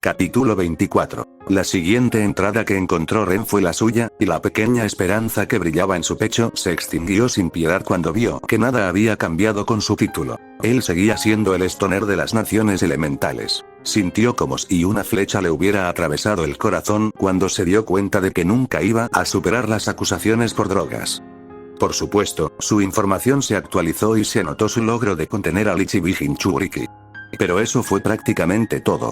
Capítulo 24. La siguiente entrada que encontró Ren fue la suya, y la pequeña esperanza que brillaba en su pecho se extinguió sin piedad cuando vio que nada había cambiado con su título. Él seguía siendo el stoner de las naciones elementales. Sintió como si una flecha le hubiera atravesado el corazón cuando se dio cuenta de que nunca iba a superar las acusaciones por drogas. Por supuesto, su información se actualizó y se anotó su logro de contener al Ichibi Jinchuriki. Pero eso fue prácticamente todo.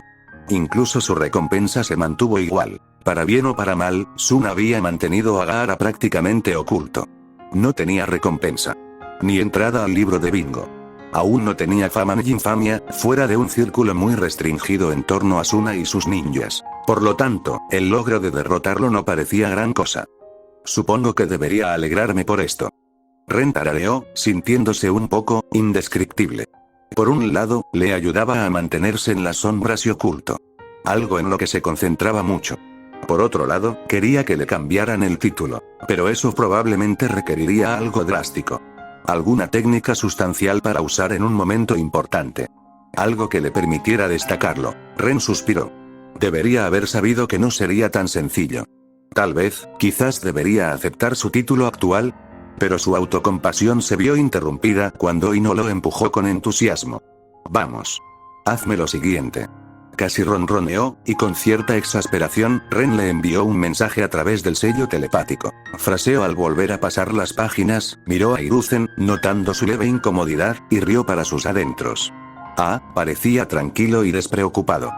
Incluso su recompensa se mantuvo igual. Para bien o para mal, Sun había mantenido a Gaara prácticamente oculto. No tenía recompensa. Ni entrada al libro de bingo. Aún no tenía fama ni infamia, fuera de un círculo muy restringido en torno a Suna y sus ninjas. Por lo tanto, el logro de derrotarlo no parecía gran cosa. Supongo que debería alegrarme por esto. Ren tarareó, sintiéndose un poco indescriptible. Por un lado, le ayudaba a mantenerse en las sombras y oculto. Algo en lo que se concentraba mucho. Por otro lado, quería que le cambiaran el título. Pero eso probablemente requeriría algo drástico. Alguna técnica sustancial para usar en un momento importante. Algo que le permitiera destacarlo. Ren suspiró. Debería haber sabido que no sería tan sencillo. Tal vez, quizás debería aceptar su título actual. Pero su autocompasión se vio interrumpida cuando Ino lo empujó con entusiasmo. Vamos. Hazme lo siguiente. Casi ronroneó, y con cierta exasperación, Ren le envió un mensaje a través del sello telepático. Fraseó al volver a pasar las páginas, miró a Hiruzen, notando su leve incomodidad, y rió para sus adentros. Parecía tranquilo y despreocupado.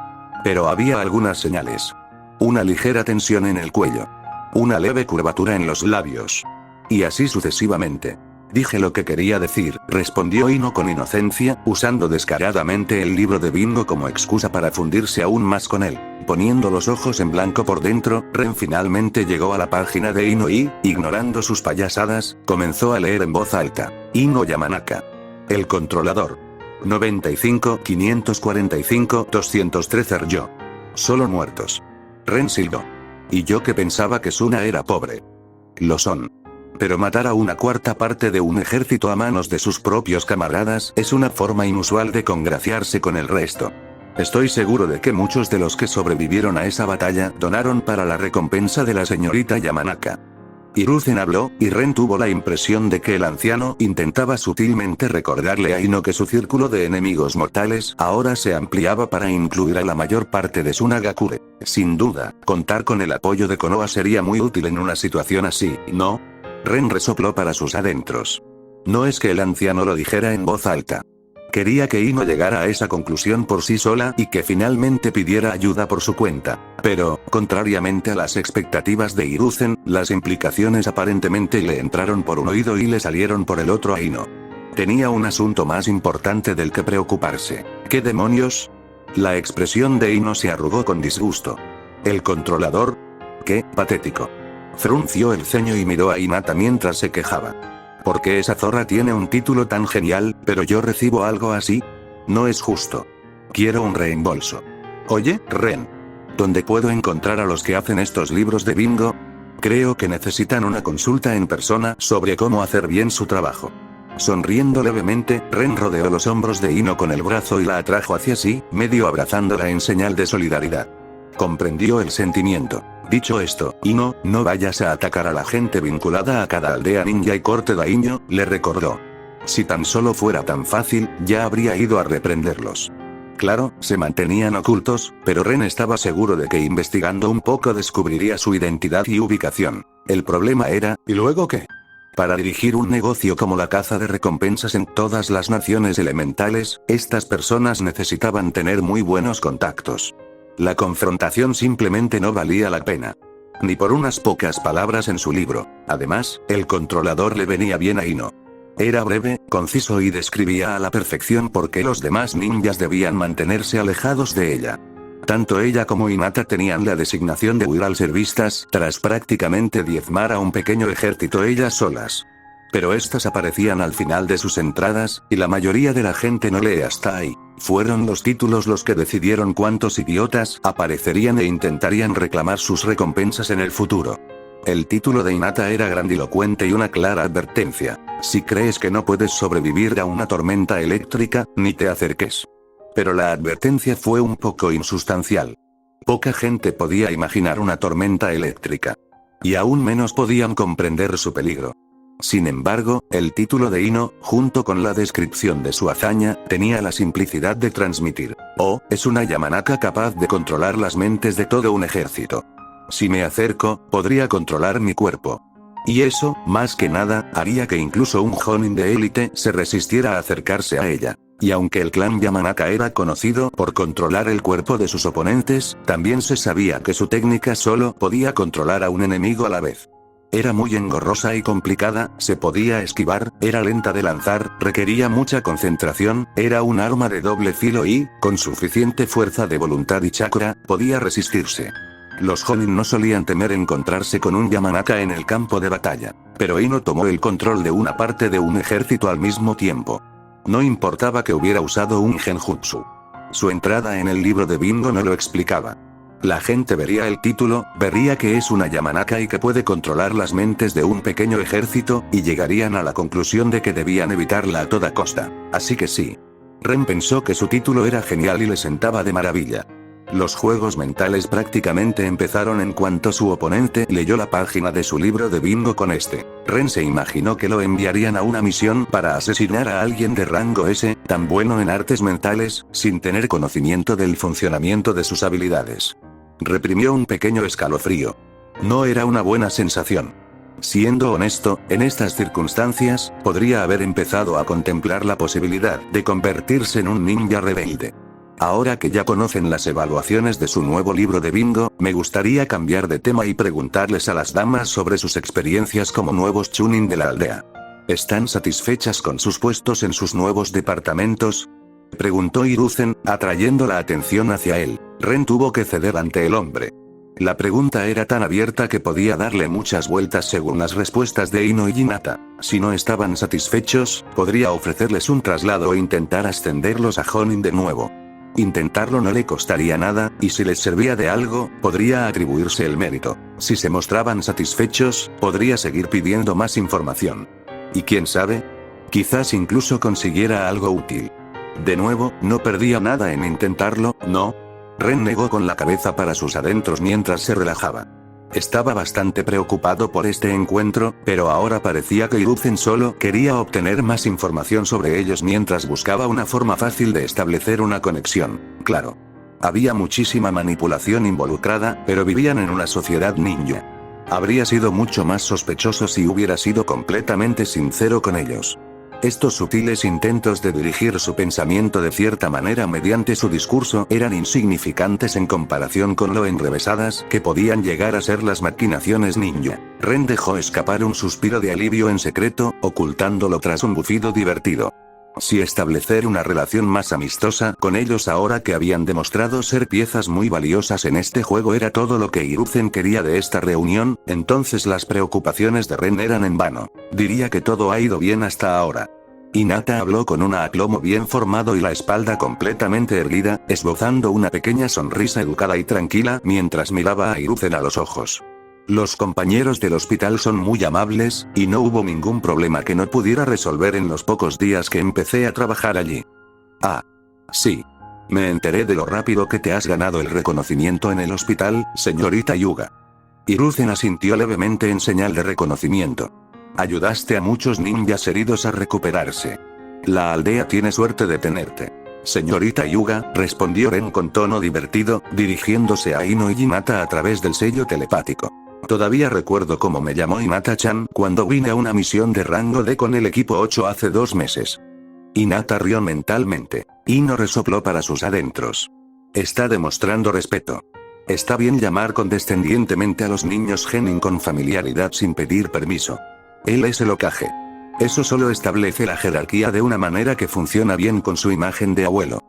Pero había algunas señales. Una ligera tensión en el cuello. Una leve curvatura en los labios. Y así sucesivamente. Dije lo que quería decir, respondió Ino con inocencia, usando descaradamente el libro de bingo como excusa para fundirse aún más con él. Poniendo los ojos en blanco por dentro, Ren finalmente llegó a la página de Ino y, ignorando sus payasadas, comenzó a leer en voz alta. Ino Yamanaka. El controlador. 95, 545, 213 yo. Solo muertos. Ren silbó. Y yo que pensaba que Suna era pobre. Lo son. Pero matar a una cuarta parte de un ejército a manos de sus propios camaradas es una forma inusual de congraciarse con el resto. Estoy seguro de que muchos de los que sobrevivieron a esa batalla donaron para la recompensa de la señorita Yamanaka. Hiruzen habló, y Ren tuvo la impresión de que el anciano intentaba sutilmente recordarle a Ino que su círculo de enemigos mortales ahora se ampliaba para incluir a la mayor parte de Sunagakure. Sin duda, contar con el apoyo de Konoha sería muy útil en una situación así, ¿no? Ren resopló para sus adentros. No es que el anciano lo dijera en voz alta. Quería que Ino llegara a esa conclusión por sí sola y que finalmente pidiera ayuda por su cuenta. Pero, contrariamente a las expectativas de Hiruzen, las implicaciones aparentemente le entraron por un oído y le salieron por el otro a Ino. Tenía un asunto más importante del que preocuparse. ¿Qué demonios? La expresión de Ino se arrugó con disgusto. ¿El controlador? ¡Qué patético! Frunció el ceño y miró a Hinata mientras se quejaba. ¿Por qué esa zorra tiene un título tan genial, pero yo recibo algo así? No es justo. Quiero un reembolso. Oye, Ren. ¿Dónde puedo encontrar a los que hacen estos libros de bingo? Creo que necesitan una consulta en persona sobre cómo hacer bien su trabajo. Sonriendo levemente, Ren rodeó los hombros de Ino con el brazo y la atrajo hacia sí, medio abrazándola en señal de solidaridad. Comprendió el sentimiento. Dicho esto, Ino, no vayas a atacar a la gente vinculada a cada aldea ninja y corte daimyo, le recordó. Si tan solo fuera tan fácil, ya habría ido a reprenderlos. Claro, se mantenían ocultos, pero Ren estaba seguro de que investigando un poco descubriría su identidad y ubicación. El problema era, ¿y luego qué? Para dirigir un negocio como la caza de recompensas en todas las naciones elementales, estas personas necesitaban tener muy buenos contactos. La confrontación simplemente no valía la pena. Ni por unas pocas palabras en su libro. Además, el controlador le venía bien a Ino. Era breve, conciso y describía a la perfección por qué los demás ninjas debían mantenerse alejados de ella. Tanto ella como Hinata tenían la designación de huir al ser vistas, tras prácticamente diezmar a un pequeño ejército ellas solas. Pero estas aparecían al final de sus entradas, y la mayoría de la gente no lee hasta ahí. Fueron los títulos los que decidieron cuántos idiotas aparecerían e intentarían reclamar sus recompensas en el futuro. El título de Hinata era grandilocuente y una clara advertencia. Si crees que no puedes sobrevivir a una tormenta eléctrica, ni te acerques. Pero la advertencia fue un poco insustancial. Poca gente podía imaginar una tormenta eléctrica. Y aún menos podían comprender su peligro. Sin embargo, el título de Ino, junto con la descripción de su hazaña, tenía la simplicidad de transmitir: "Oh, es una Yamanaka capaz de controlar las mentes de todo un ejército. Si me acerco, podría controlar mi cuerpo. Y eso, más que nada, haría que incluso un Jonin de élite se resistiera a acercarse a ella". Y aunque el clan Yamanaka era conocido por controlar el cuerpo de sus oponentes, también se sabía que su técnica solo podía controlar a un enemigo a la vez. Era muy engorrosa y complicada, se podía esquivar, era lenta de lanzar, requería mucha concentración, era un arma de doble filo y, con suficiente fuerza de voluntad y chakra, podía resistirse. Los Jonin no solían temer encontrarse con un Yamanaka en el campo de batalla. Pero Ino tomó el control de una parte de un ejército al mismo tiempo. No importaba que hubiera usado un genjutsu. Su entrada en el libro de bingo no lo explicaba. La gente vería el título, vería que es una Yamanaka y que puede controlar las mentes de un pequeño ejército, y llegarían a la conclusión de que debían evitarla a toda costa. Así que sí. Ren pensó que su título era genial y le sentaba de maravilla. Los juegos mentales prácticamente empezaron en cuanto su oponente leyó la página de su libro de bingo con este. Ren se imaginó que lo enviarían a una misión para asesinar a alguien de rango S, tan bueno en artes mentales, sin tener conocimiento del funcionamiento de sus habilidades. Reprimió un pequeño escalofrío. No era una buena sensación. Siendo honesto, en estas circunstancias, podría haber empezado a contemplar la posibilidad de convertirse en un ninja rebelde. Ahora que ya conocen las evaluaciones de su nuevo libro de bingo, me gustaría cambiar de tema y preguntarles a las damas sobre sus experiencias como nuevos chunin de la aldea. ¿Están satisfechas con sus puestos en sus nuevos departamentos?, preguntó Hiruzen, atrayendo la atención hacia él. Ren tuvo que ceder ante el hombre. La pregunta era tan abierta que podía darle muchas vueltas según las respuestas de Ino y Hinata. Si no estaban satisfechos, podría ofrecerles un traslado o intentar ascenderlos a Jonin de nuevo. Intentarlo no le costaría nada, y si les servía de algo, podría atribuirse el mérito. Si se mostraban satisfechos, podría seguir pidiendo más información. Y quién sabe, quizás incluso consiguiera algo útil. De nuevo, no perdía nada en intentarlo, ¿no? Ren negó con la cabeza para sus adentros mientras se relajaba. Estaba bastante preocupado por este encuentro, pero ahora parecía que Hiruzen solo quería obtener más información sobre ellos mientras buscaba una forma fácil de establecer una conexión. Claro. Había muchísima manipulación involucrada, pero vivían en una sociedad ninja. Habría sido mucho más sospechoso si hubiera sido completamente sincero con ellos. Estos sutiles intentos de dirigir su pensamiento de cierta manera mediante su discurso eran insignificantes en comparación con lo enrevesadas que podían llegar a ser las maquinaciones ninja. Ren dejó escapar un suspiro de alivio en secreto, ocultándolo tras un bufido divertido. Si establecer una relación más amistosa con ellos ahora que habían demostrado ser piezas muy valiosas en este juego era todo lo que Hiruzen quería de esta reunión, entonces las preocupaciones de Ren eran en vano. Diría que todo ha ido bien hasta ahora. Hinata habló con un aplomo bien formado y la espalda completamente erguida, esbozando una pequeña sonrisa educada y tranquila mientras miraba a Hiruzen a los ojos. Los compañeros del hospital son muy amables, y no hubo ningún problema que no pudiera resolver en los pocos días que empecé a trabajar allí. Ah. Sí. Me enteré de lo rápido que te has ganado el reconocimiento en el hospital, señorita Yuga. Hiruzen asintió levemente en señal de reconocimiento. Ayudaste a muchos ninjas heridos a recuperarse. La aldea tiene suerte de tenerte. Señorita Yuga, respondió Ren con tono divertido, dirigiéndose a Ino y Hinata a través del sello telepático. Todavía recuerdo cómo me llamó Hinata-chan cuando vine a una misión de rango D con el equipo 8 hace 2 meses. Hinata rió mentalmente. Ino resopló para sus adentros. Está demostrando respeto. Está bien llamar condescendientemente a los niños genin con familiaridad sin pedir permiso. Él es el Hokage. Eso solo establece la jerarquía de una manera que funciona bien con su imagen de abuelo.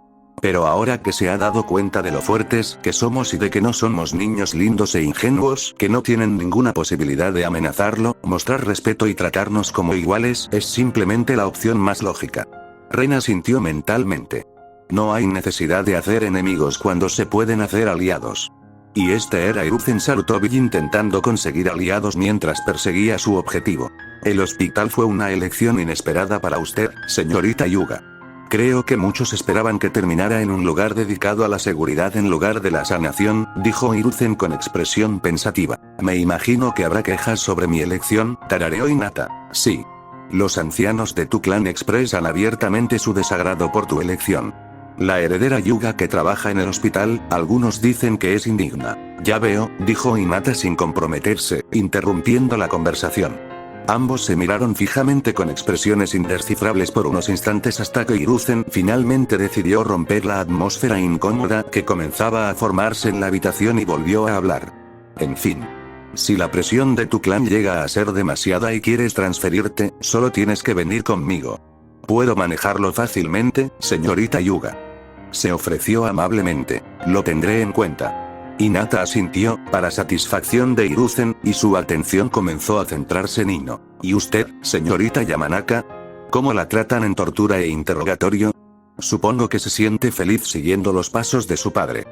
Pero ahora que se ha dado cuenta de lo fuertes que somos y de que no somos niños lindos e ingenuos que no tienen ninguna posibilidad de amenazarlo, mostrar respeto y tratarnos como iguales es simplemente la opción más lógica. Ren asintió mentalmente. No hay necesidad de hacer enemigos cuando se pueden hacer aliados. Y este era Hiruzen Sarutobi intentando conseguir aliados mientras perseguía su objetivo. El hospital fue una elección inesperada para usted, señorita Yuga. Creo que muchos esperaban que terminara en un lugar dedicado a la seguridad en lugar de la sanación, dijo Hiruzen con expresión pensativa. Me imagino que habrá quejas sobre mi elección, tarareó Hinata. Sí. Los ancianos de tu clan expresan abiertamente su desagrado por tu elección. La heredera Yuga que trabaja en el hospital, algunos dicen que es indigna. Ya veo, dijo Hinata sin comprometerse, interrumpiendo la conversación. Ambos se miraron fijamente con expresiones indescifrables por unos instantes hasta que Hiruzen finalmente decidió romper la atmósfera incómoda que comenzaba a formarse en la habitación y volvió a hablar. En fin. Si la presión de tu clan llega a ser demasiada y quieres transferirte, solo tienes que venir conmigo. Puedo manejarlo fácilmente, señorita Yuga. Se ofreció amablemente. Lo tendré en cuenta. Hinata asintió, para satisfacción de Hiruzen, y su atención comenzó a centrarse en Ino. ¿Y usted, señorita Yamanaka? ¿Cómo la tratan en tortura e interrogatorio? Supongo que se siente feliz siguiendo los pasos de su padre.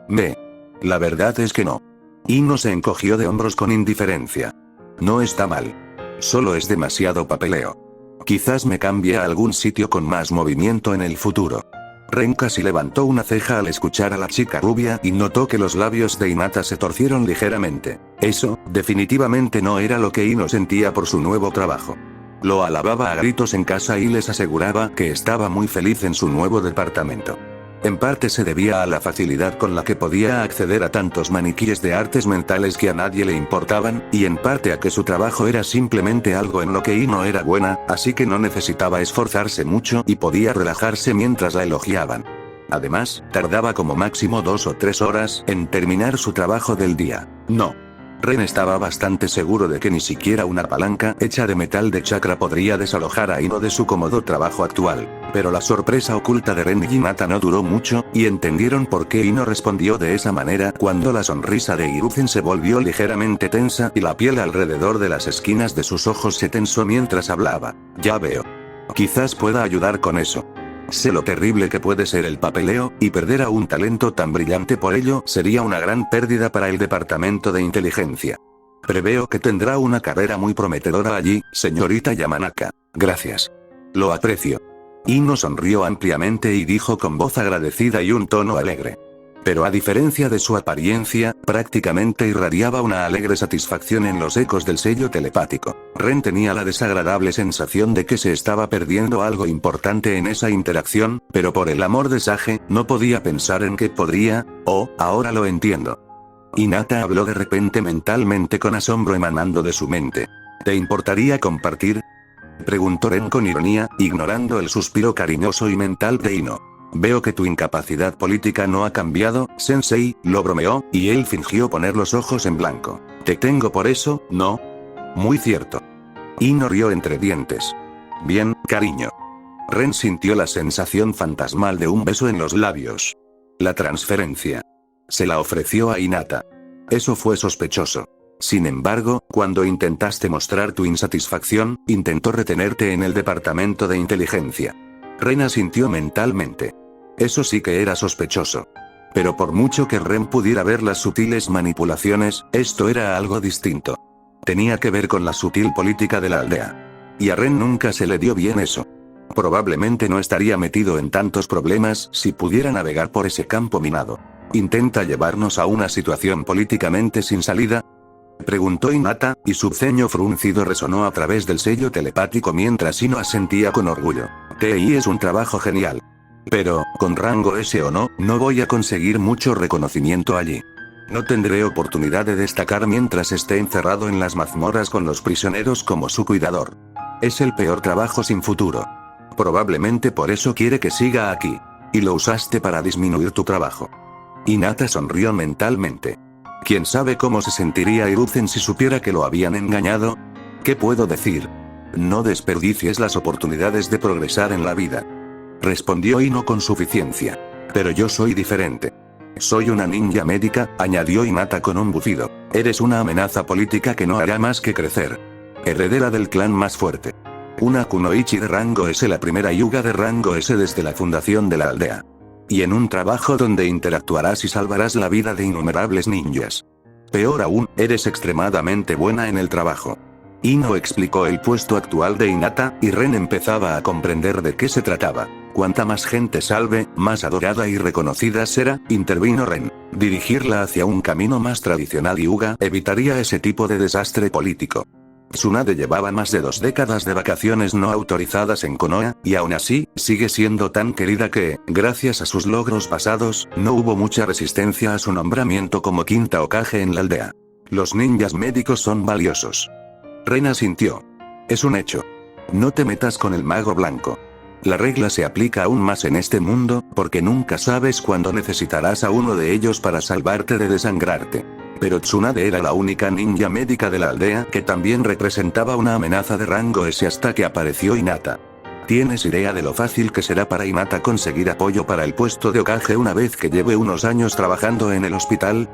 Me. La verdad es que no. Ino se encogió de hombros con indiferencia. No está mal. Solo es demasiado papeleo. Quizás me cambie a algún sitio con más movimiento en el futuro. Ren casi levantó una ceja al escuchar a la chica rubia y notó que los labios de Hinata se torcieron ligeramente. Eso, definitivamente no era lo que Ino sentía por su nuevo trabajo. Lo alababa a gritos en casa y les aseguraba que estaba muy feliz en su nuevo departamento. En parte se debía a la facilidad con la que podía acceder a tantos maniquíes de artes mentales que a nadie le importaban, y en parte a que su trabajo era simplemente algo en lo que Ino era buena, así que no necesitaba esforzarse mucho y podía relajarse mientras la elogiaban. Además, tardaba como máximo 2 o 3 horas en terminar su trabajo del día. No. Ren estaba bastante seguro de que ni siquiera una palanca hecha de metal de chakra podría desalojar a Ino de su cómodo trabajo actual. Pero la sorpresa oculta de Ren y Hinata no duró mucho, y entendieron por qué Ino respondió de esa manera cuando la sonrisa de Hiruzen se volvió ligeramente tensa y la piel alrededor de las esquinas de sus ojos se tensó mientras hablaba. Ya veo. Quizás pueda ayudar con eso. Sé lo terrible que puede ser el papeleo, y perder a un talento tan brillante por ello sería una gran pérdida para el departamento de inteligencia. Preveo que tendrá una carrera muy prometedora allí, señorita Yamanaka. Gracias. Lo aprecio. Ino sonrió ampliamente y dijo con voz agradecida y un tono alegre. Pero a diferencia de su apariencia, prácticamente irradiaba una alegre satisfacción en los ecos del sello telepático. Ren tenía la desagradable sensación de que se estaba perdiendo algo importante en esa interacción, pero por el amor de Sage, no podía pensar en que podría. Oh, ahora lo entiendo. Hinata habló de repente mentalmente con asombro emanando de su mente. ¿Te importaría compartir? Preguntó Ren con ironía, ignorando el suspiro cariñoso y mental de Ino. Veo que tu incapacidad política no ha cambiado, sensei, lo bromeó, y él fingió poner los ojos en blanco. Te tengo por eso, ¿no? Muy cierto. Ino rió entre dientes. Bien, cariño. Ren sintió la sensación fantasmal de un beso en los labios. La transferencia. Se la ofreció a Hinata. Eso fue sospechoso. Sin embargo, cuando intentaste mostrar tu insatisfacción, intentó retenerte en el departamento de inteligencia. Ren asintió mentalmente. Eso sí que era sospechoso. Pero por mucho que Ren pudiera ver las sutiles manipulaciones, esto era algo distinto. Tenía que ver con la sutil política de la aldea. Y a Ren nunca se le dio bien eso. Probablemente no estaría metido en tantos problemas si pudiera navegar por ese campo minado. ¿Intenta llevarnos a una situación políticamente sin salida? Preguntó Hinata, y su ceño fruncido resonó a través del sello telepático mientras Ino asentía con orgullo. TI es un trabajo genial. Pero, con rango S o no, no voy a conseguir mucho reconocimiento allí. No tendré oportunidad de destacar mientras esté encerrado en las mazmorras con los prisioneros como su cuidador. Es el peor trabajo sin futuro. Probablemente por eso quiere que siga aquí. Y lo usaste para disminuir tu trabajo. Hinata sonrió mentalmente. ¿Quién sabe cómo se sentiría Hiruzen si supiera que lo habían engañado? ¿Qué puedo decir? No desperdicies las oportunidades de progresar en la vida. Respondió Ino con suficiencia. Pero yo soy diferente. Soy una ninja médica, añadió Hinata con un bufido. Eres una amenaza política que no hará más que crecer. Heredera del clan más fuerte. Una kunoichi de rango S, la primera yuga de rango S desde la fundación de la aldea. Y en un trabajo donde interactuarás y salvarás la vida de innumerables ninjas. Peor aún, eres extremadamente buena en el trabajo. Ino explicó el puesto actual de Hinata, y Ren empezaba a comprender de qué se trataba. Cuanta más gente salve, más adorada y reconocida será, intervino Ren. Dirigirla hacia un camino más tradicional y Hyuga evitaría ese tipo de desastre político. Tsunade llevaba más de 2 décadas de vacaciones no autorizadas en Konoha, y aún así, sigue siendo tan querida que, gracias a sus logros pasados, no hubo mucha resistencia a su nombramiento como quinta Hokage en la aldea. Los ninjas médicos son valiosos. Ren asintió. Es un hecho. No te metas con el mago blanco. La regla se aplica aún más en este mundo, porque nunca sabes cuándo necesitarás a uno de ellos para salvarte de desangrarte. Pero Tsunade era la única ninja médica de la aldea que también representaba una amenaza de rango S hasta que apareció Hinata. ¿Tienes idea de lo fácil que será para Hinata conseguir apoyo para el puesto de Hokage una vez que lleve unos años trabajando en el hospital?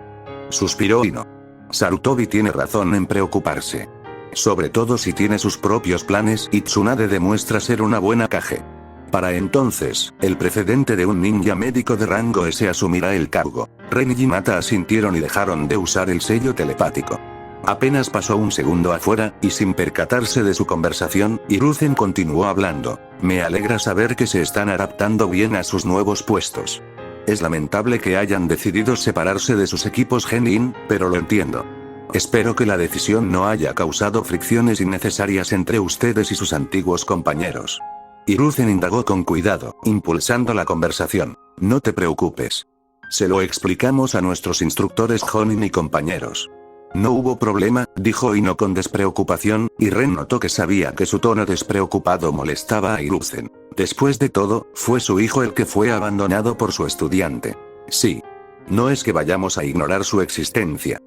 Suspiró Ino. Sarutobi tiene razón en preocuparse. Sobre todo si tiene sus propios planes y Tsunade demuestra ser una buena Kage. Para entonces, el precedente de un ninja médico de rango S asumirá el cargo. Ren y Hinata asintieron y dejaron de usar el sello telepático. Apenas pasó un segundo afuera, y sin percatarse de su conversación, Hiruzen continuó hablando. Me alegra saber que se están adaptando bien a sus nuevos puestos. Es lamentable que hayan decidido separarse de sus equipos Genin, pero lo entiendo. Espero que la decisión no haya causado fricciones innecesarias entre ustedes y sus antiguos compañeros. Hiruzen indagó con cuidado, impulsando la conversación. No te preocupes. Se lo explicamos a nuestros instructores Jonin y compañeros. No hubo problema, dijo Ino con despreocupación, y Ren notó que sabía que su tono despreocupado molestaba a Hiruzen. Después de todo, fue su hijo el que fue abandonado por su estudiante. Sí. No es que vayamos a ignorar su existencia.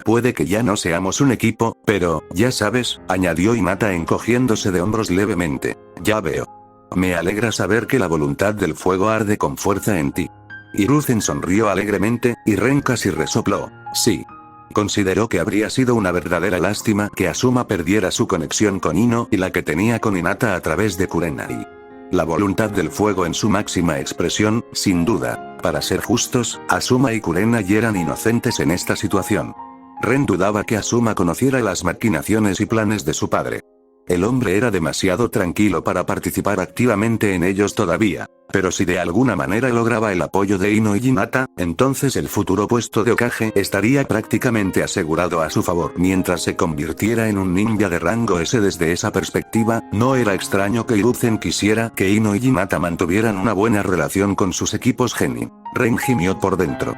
Puede que ya no seamos un equipo, pero, ya sabes, añadió Hinata encogiéndose de hombros levemente. Ya veo. Me alegra saber que la voluntad del fuego arde con fuerza en ti. Hiruzen sonrió alegremente, y Ren casi resopló. Sí. Consideró que habría sido una verdadera lástima que Asuma perdiera su conexión con Ino y la que tenía con Hinata a través de Kurenai. La voluntad del fuego en su máxima expresión, sin duda. Para ser justos, Asuma y Kurenai eran inocentes en esta situación. Ren dudaba que Asuma conociera las maquinaciones y planes de su padre. El hombre era demasiado tranquilo para participar activamente en ellos todavía, pero si de alguna manera lograba el apoyo de Ino y Hinata, entonces el futuro puesto de Hokage estaría prácticamente asegurado a su favor mientras se convirtiera en un ninja de rango S. Desde esa perspectiva, no era extraño que Hiruzen quisiera que Ino y Hinata mantuvieran una buena relación con sus equipos Genin. Ren gimió por dentro.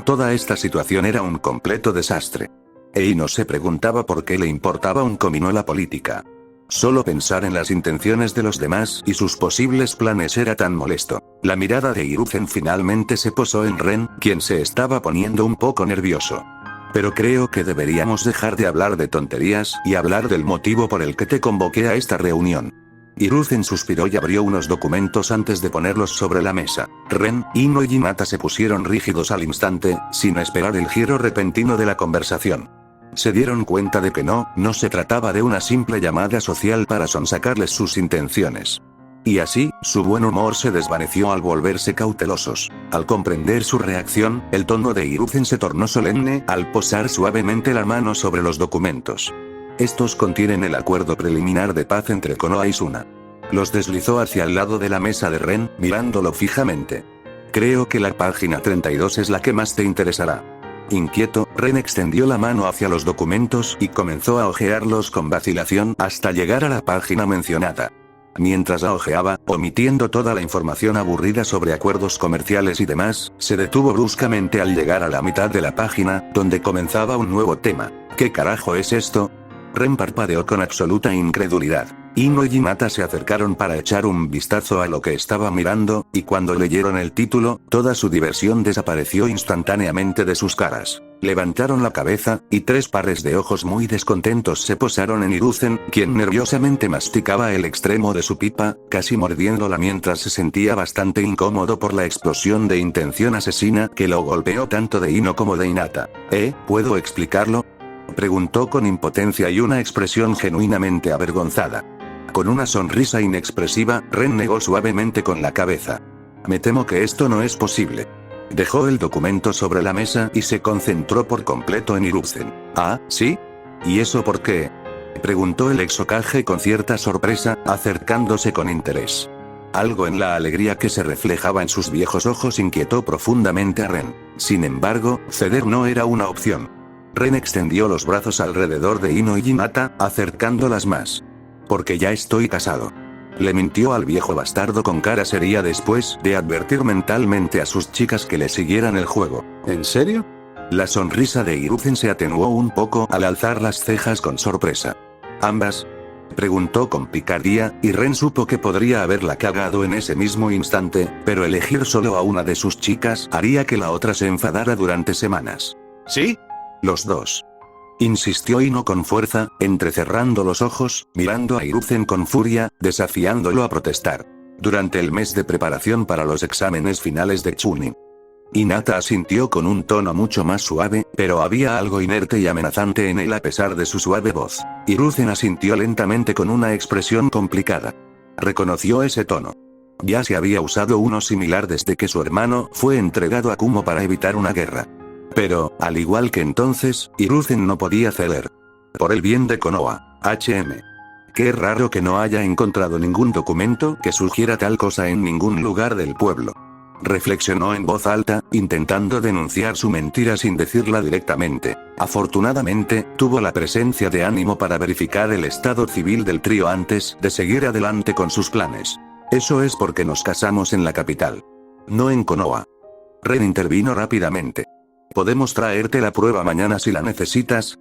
Toda esta situación era un completo desastre. E Ino se preguntaba por qué le importaba un comino la política. Solo pensar en las intenciones de los demás y sus posibles planes era tan molesto. La mirada de Hiruzen finalmente se posó en Ren, quien se estaba poniendo un poco nervioso. Pero creo que deberíamos dejar de hablar de tonterías y hablar del motivo por el que te convoqué a esta reunión. Hiruzen suspiró y abrió unos documentos antes de ponerlos sobre la mesa. Ren, Ino y Hinata se pusieron rígidos al instante, sin esperar el giro repentino de la conversación. Se dieron cuenta de que no se trataba de una simple llamada social para sonsacarles sus intenciones. Y así, su buen humor se desvaneció al volverse cautelosos. Al comprender su reacción, el tono de Hiruzen se tornó solemne al posar suavemente la mano sobre los documentos. Estos contienen el acuerdo preliminar de paz entre Konoha y Suna. Los deslizó hacia el lado de la mesa de Ren, mirándolo fijamente. Creo que la página 32 es la que más te interesará. Inquieto, Ren extendió la mano hacia los documentos y comenzó a hojearlos con vacilación hasta llegar a la página mencionada. Mientras la hojeaba, omitiendo toda la información aburrida sobre acuerdos comerciales y demás, se detuvo bruscamente al llegar a la mitad de la página, donde comenzaba un nuevo tema. ¿Qué carajo es esto? Ren parpadeó con absoluta incredulidad. Ino y Hinata se acercaron para echar un vistazo a lo que estaba mirando, y cuando leyeron el título, toda su diversión desapareció instantáneamente de sus caras. Levantaron la cabeza, y 3 pares de ojos muy descontentos se posaron en Hiruzen, quien nerviosamente masticaba el extremo de su pipa, casi mordiéndola mientras se sentía bastante incómodo por la explosión de intención asesina que lo golpeó tanto de Ino como de Hinata. ¿Puedo explicarlo?, preguntó con impotencia y una expresión genuinamente avergonzada. Con una sonrisa inexpresiva, Ren negó suavemente con la cabeza. Me temo que esto no es posible. Dejó el documento sobre la mesa y se concentró por completo en Hiruzen. ¿Ah, sí? ¿Y eso por qué? Preguntó el ex Hokage con cierta sorpresa, acercándose con interés. Algo en la alegría que se reflejaba en sus viejos ojos inquietó profundamente a Ren. Sin embargo, ceder no era una opción. Ren extendió los brazos alrededor de Ino y Hinata, acercándolas más. Porque ya estoy casado. Le mintió al viejo bastardo con cara seria después de advertir mentalmente a sus chicas que le siguieran el juego. ¿En serio? La sonrisa de Hiruzen se atenuó un poco al alzar las cejas con sorpresa. ¿Ambas? Preguntó con picardía, y Ren supo que podría haberla cagado en ese mismo instante, pero elegir solo a una de sus chicas haría que la otra se enfadara durante semanas. ¿Sí? Los dos. Insistió Ino con fuerza, entrecerrando los ojos, mirando a Hiruzen con furia, desafiándolo a protestar. Durante el mes de preparación para los exámenes finales de Chunin. Hinata asintió con un tono mucho más suave, pero había algo inerte y amenazante en él a pesar de su suave voz. Hiruzen asintió lentamente con una expresión complicada. Reconoció ese tono. Ya se había usado uno similar desde que su hermano fue entregado a Kumo para evitar una guerra. Pero, al igual que entonces, Hiruzen no podía ceder. Por el bien de Konoha, HM. Qué raro que no haya encontrado ningún documento que sugiera tal cosa en ningún lugar del pueblo. Reflexionó en voz alta, intentando denunciar su mentira sin decirla directamente. Afortunadamente, tuvo la presencia de ánimo para verificar el estado civil del trío antes de seguir adelante con sus planes. Eso es porque nos casamos en la capital. No en Konoha. Ren intervino rápidamente. ¿Podemos traerte la prueba mañana si la necesitas?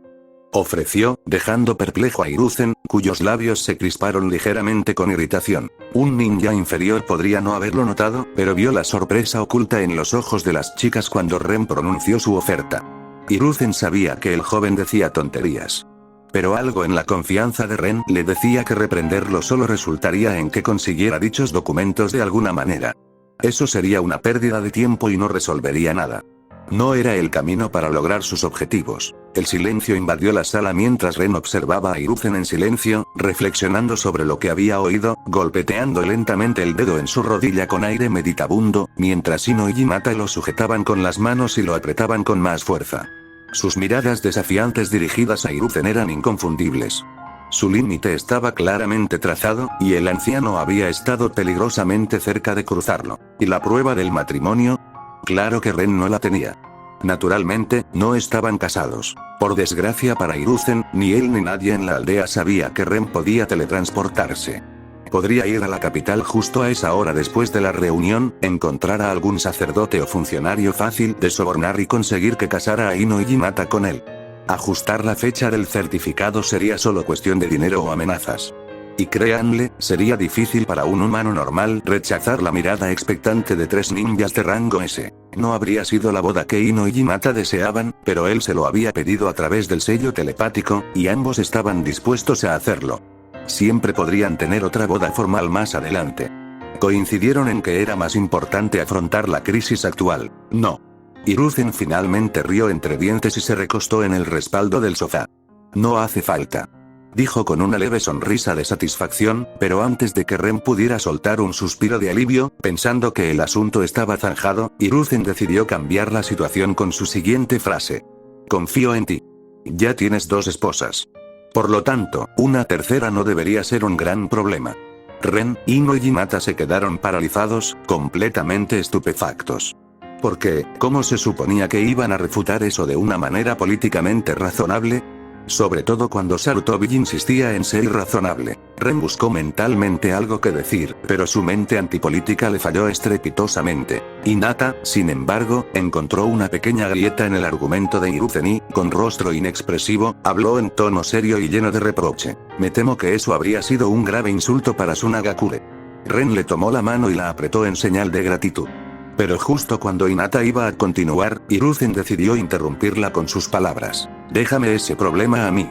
Ofreció, dejando perplejo a Hiruzen, cuyos labios se crisparon ligeramente con irritación. Un ninja inferior podría no haberlo notado, pero vio la sorpresa oculta en los ojos de las chicas cuando Ren pronunció su oferta. Hiruzen sabía que el joven decía tonterías. Pero algo en la confianza de Ren le decía que reprenderlo solo resultaría en que consiguiera dichos documentos de alguna manera. Eso sería una pérdida de tiempo y no resolvería nada. No era el camino para lograr sus objetivos. El silencio invadió la sala mientras Ren observaba a Hiruzen en silencio, reflexionando sobre lo que había oído, golpeteando lentamente el dedo en su rodilla con aire meditabundo, mientras Ino y Hinata lo sujetaban con las manos y lo apretaban con más fuerza. Sus miradas desafiantes dirigidas a Hiruzen eran inconfundibles. Su límite estaba claramente trazado, y el anciano había estado peligrosamente cerca de cruzarlo. ¿Y la prueba del matrimonio? Claro que Ren no la tenía. Naturalmente, no estaban casados. Por desgracia para Hiruzen, ni él ni nadie en la aldea sabía que Ren podía teletransportarse. Podría ir a la capital justo a esa hora después de la reunión, encontrar a algún sacerdote o funcionario fácil de sobornar y conseguir que casara a Ino y Hinata con él. Ajustar la fecha del certificado sería solo cuestión de dinero o amenazas. Y créanle, sería difícil para un humano normal rechazar la mirada expectante de 3 ninjas de rango S. No habría sido la boda que Ino y Hinata deseaban, pero él se lo había pedido a través del sello telepático, y ambos estaban dispuestos a hacerlo. Siempre podrían tener otra boda formal más adelante. Coincidieron en que era más importante afrontar la crisis actual. No. Hiruzen finalmente rió entre dientes y se recostó en el respaldo del sofá. No hace falta. Dijo con una leve sonrisa de satisfacción, pero antes de que Ren pudiera soltar un suspiro de alivio, pensando que el asunto estaba zanjado, Hiruzen decidió cambiar la situación con su siguiente frase. Confío en ti. Ya tienes 2 esposas. Por lo tanto, una tercera no debería ser un gran problema. Ren, Ino y Hinata se quedaron paralizados, completamente estupefactos. Porque, ¿cómo se suponía que iban a refutar eso de una manera políticamente razonable? Sobre todo cuando Sarutobi insistía en ser irrazonable. Ren buscó mentalmente algo que decir, pero su mente antipolítica le falló estrepitosamente. Hinata, sin embargo, encontró una pequeña grieta en el argumento de Hiruzen y, con rostro inexpresivo, habló en tono serio y lleno de reproche. Me temo que eso habría sido un grave insulto para Tsunagakure. Ren le tomó la mano y la apretó en señal de gratitud. Pero justo cuando Hinata iba a continuar, Hiruzen decidió interrumpirla con sus palabras. Déjame ese problema a mí.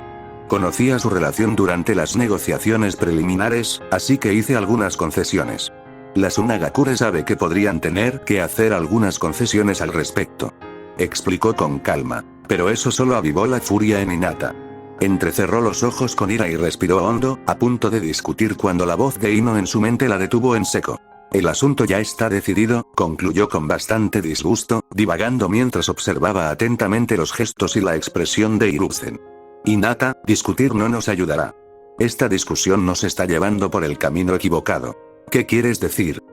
Conocía su relación durante las negociaciones preliminares, así que hice algunas concesiones. La Tsunagakure sabe que podrían tener que hacer algunas concesiones al respecto. Explicó con calma. Pero eso solo avivó la furia en Hinata. Entrecerró los ojos con ira y respiró hondo, a punto de discutir cuando la voz de Ino en su mente la detuvo en seco. El asunto ya está decidido, concluyó con bastante disgusto, divagando mientras observaba atentamente los gestos y la expresión de Hiruzen. Hinata, discutir no nos ayudará. Esta discusión nos está llevando por el camino equivocado. ¿Qué quieres decir?,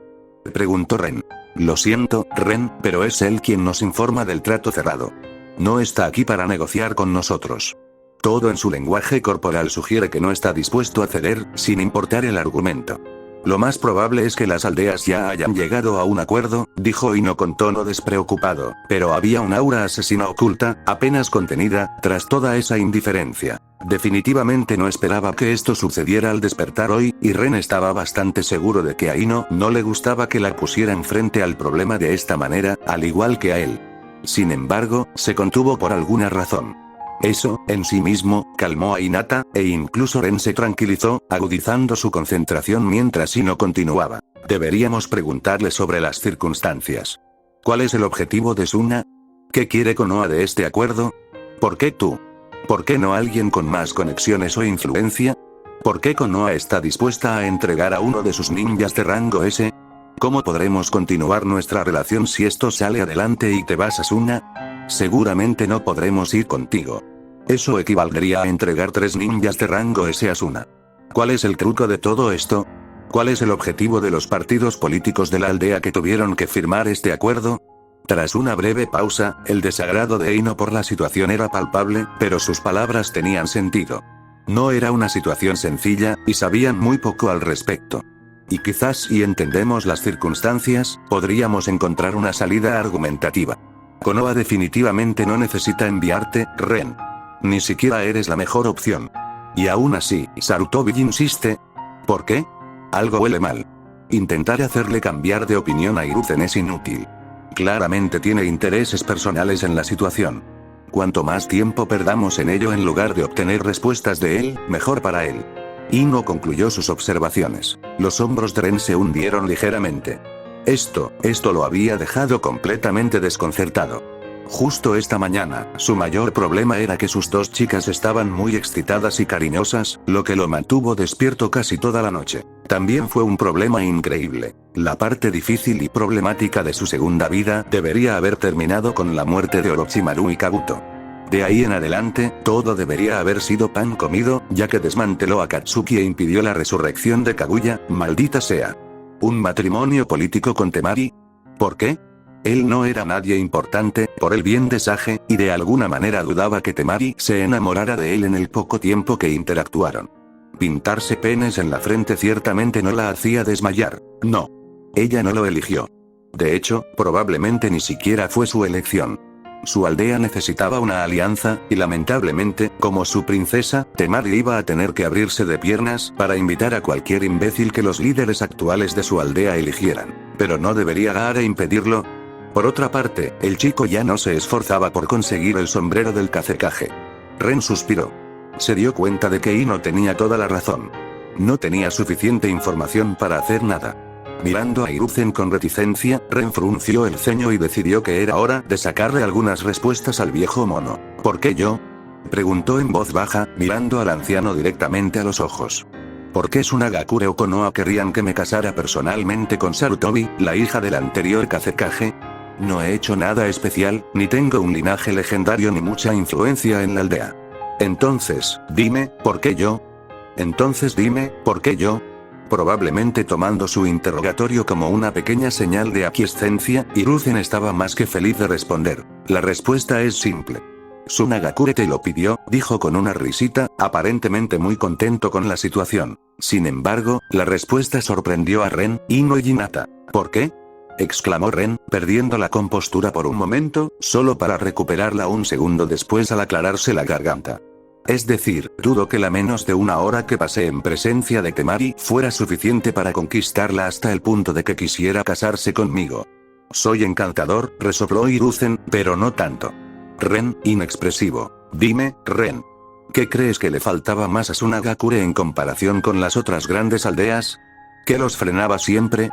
preguntó Ren. Lo siento, Ren, pero es él quien nos informa del trato cerrado. No está aquí para negociar con nosotros. Todo en su lenguaje corporal sugiere que no está dispuesto a ceder, sin importar el argumento. Lo más probable es que las aldeas ya hayan llegado a un acuerdo, dijo Ino con tono despreocupado, pero había un aura asesina oculta, apenas contenida, tras toda esa indiferencia. Definitivamente no esperaba que esto sucediera al despertar hoy, y Ren estaba bastante seguro de que a Ino no le gustaba que la pusieran frente al problema de esta manera, al igual que a él. Sin embargo, se contuvo por alguna razón. Eso, en sí mismo, calmó a Hinata, e incluso Ren se tranquilizó, agudizando su concentración mientras Ino continuaba. Deberíamos preguntarle sobre las circunstancias. ¿Cuál es el objetivo de Suna? ¿Qué quiere Konoha de este acuerdo? ¿Por qué tú? ¿Por qué no alguien con más conexiones o influencia? ¿Por qué Konoha está dispuesta a entregar a uno de sus ninjas de rango S? ¿Cómo podremos continuar nuestra relación si esto sale adelante y te vas a Suna? Seguramente no podremos ir contigo. Eso equivaldría a entregar 3 ninjas de rango S a Suna. ¿Cuál es el truco de todo esto? ¿Cuál es el objetivo de los partidos políticos de la aldea que tuvieron que firmar este acuerdo? Tras una breve pausa, el desagrado de Ino por la situación era palpable, pero sus palabras tenían sentido. No era una situación sencilla, y sabían muy poco al respecto. Y quizás si entendemos las circunstancias, podríamos encontrar una salida argumentativa. Konoha definitivamente no necesita enviarte, Ren. Ni siquiera eres la mejor opción. Y aún así, Sarutobi insiste. ¿Por qué? Algo huele mal. Intentar hacerle cambiar de opinión a Hiruzen es inútil. Claramente tiene intereses personales en la situación. Cuanto más tiempo perdamos en ello en lugar de obtener respuestas de él, mejor para él. Ino concluyó sus observaciones. Los hombros de Ren se hundieron ligeramente. Esto lo había dejado completamente desconcertado. Justo esta mañana, su mayor problema era que sus 2 chicas estaban muy excitadas y cariñosas, lo que lo mantuvo despierto casi toda la noche. También fue un problema increíble. La parte difícil y problemática de su segunda vida debería haber terminado con la muerte de Orochimaru y Kabuto. De ahí en adelante, todo debería haber sido pan comido, ya que desmanteló a Katsuki e impidió la resurrección de Kaguya, maldita sea. ¿Un matrimonio político con Temari? ¿Por qué? Él no era nadie importante, por el bien de Sage, y de alguna manera dudaba que Temari se enamorara de él en el poco tiempo que interactuaron. Pintarse penes en la frente ciertamente no la hacía desmayar, no. Ella no lo eligió. De hecho, probablemente ni siquiera fue su elección. Su aldea necesitaba una alianza, y lamentablemente, como su princesa, Temari iba a tener que abrirse de piernas para invitar a cualquier imbécil que los líderes actuales de su aldea eligieran. Pero no debería Gaara impedirlo. Por otra parte, el chico ya no se esforzaba por conseguir el sombrero del Kazekage. Ren suspiró. Se dio cuenta de que Ino tenía toda la razón. No tenía suficiente información para hacer nada. Mirando a Hiruzen con reticencia, Ren frunció el ceño y decidió que era hora de sacarle algunas respuestas al viejo mono. ¿Por qué yo?, preguntó en voz baja, mirando al anciano directamente a los ojos. ¿Por qué Tsunagakure o Konoha querrían que me casara personalmente con Sarutobi, la hija del anterior Kazekage? No he hecho nada especial, ni tengo un linaje legendario ni mucha influencia en la aldea. Entonces, dime, ¿por qué yo? Entonces dime, ¿por qué yo? Probablemente tomando su interrogatorio como una pequeña señal de aquiescencia, Hiruzen estaba más que feliz de responder. La respuesta es simple. Tsunagakure te lo pidió, dijo con una risita, aparentemente muy contento con la situación. Sin embargo, la respuesta sorprendió a Ren, Ino y Hinata. ¿Por qué?, exclamó Ren, perdiendo la compostura por un momento, solo para recuperarla un segundo después al aclararse la garganta. Es decir, dudo que la menos de una hora que pasé en presencia de Temari fuera suficiente para conquistarla hasta el punto de que quisiera casarse conmigo. Soy encantador, resopló Hiruzen, pero no tanto. Ren, inexpresivo. Dime, Ren. ¿Qué crees que le faltaba más a Tsunagakure en comparación con las otras grandes aldeas? ¿Qué los frenaba siempre?,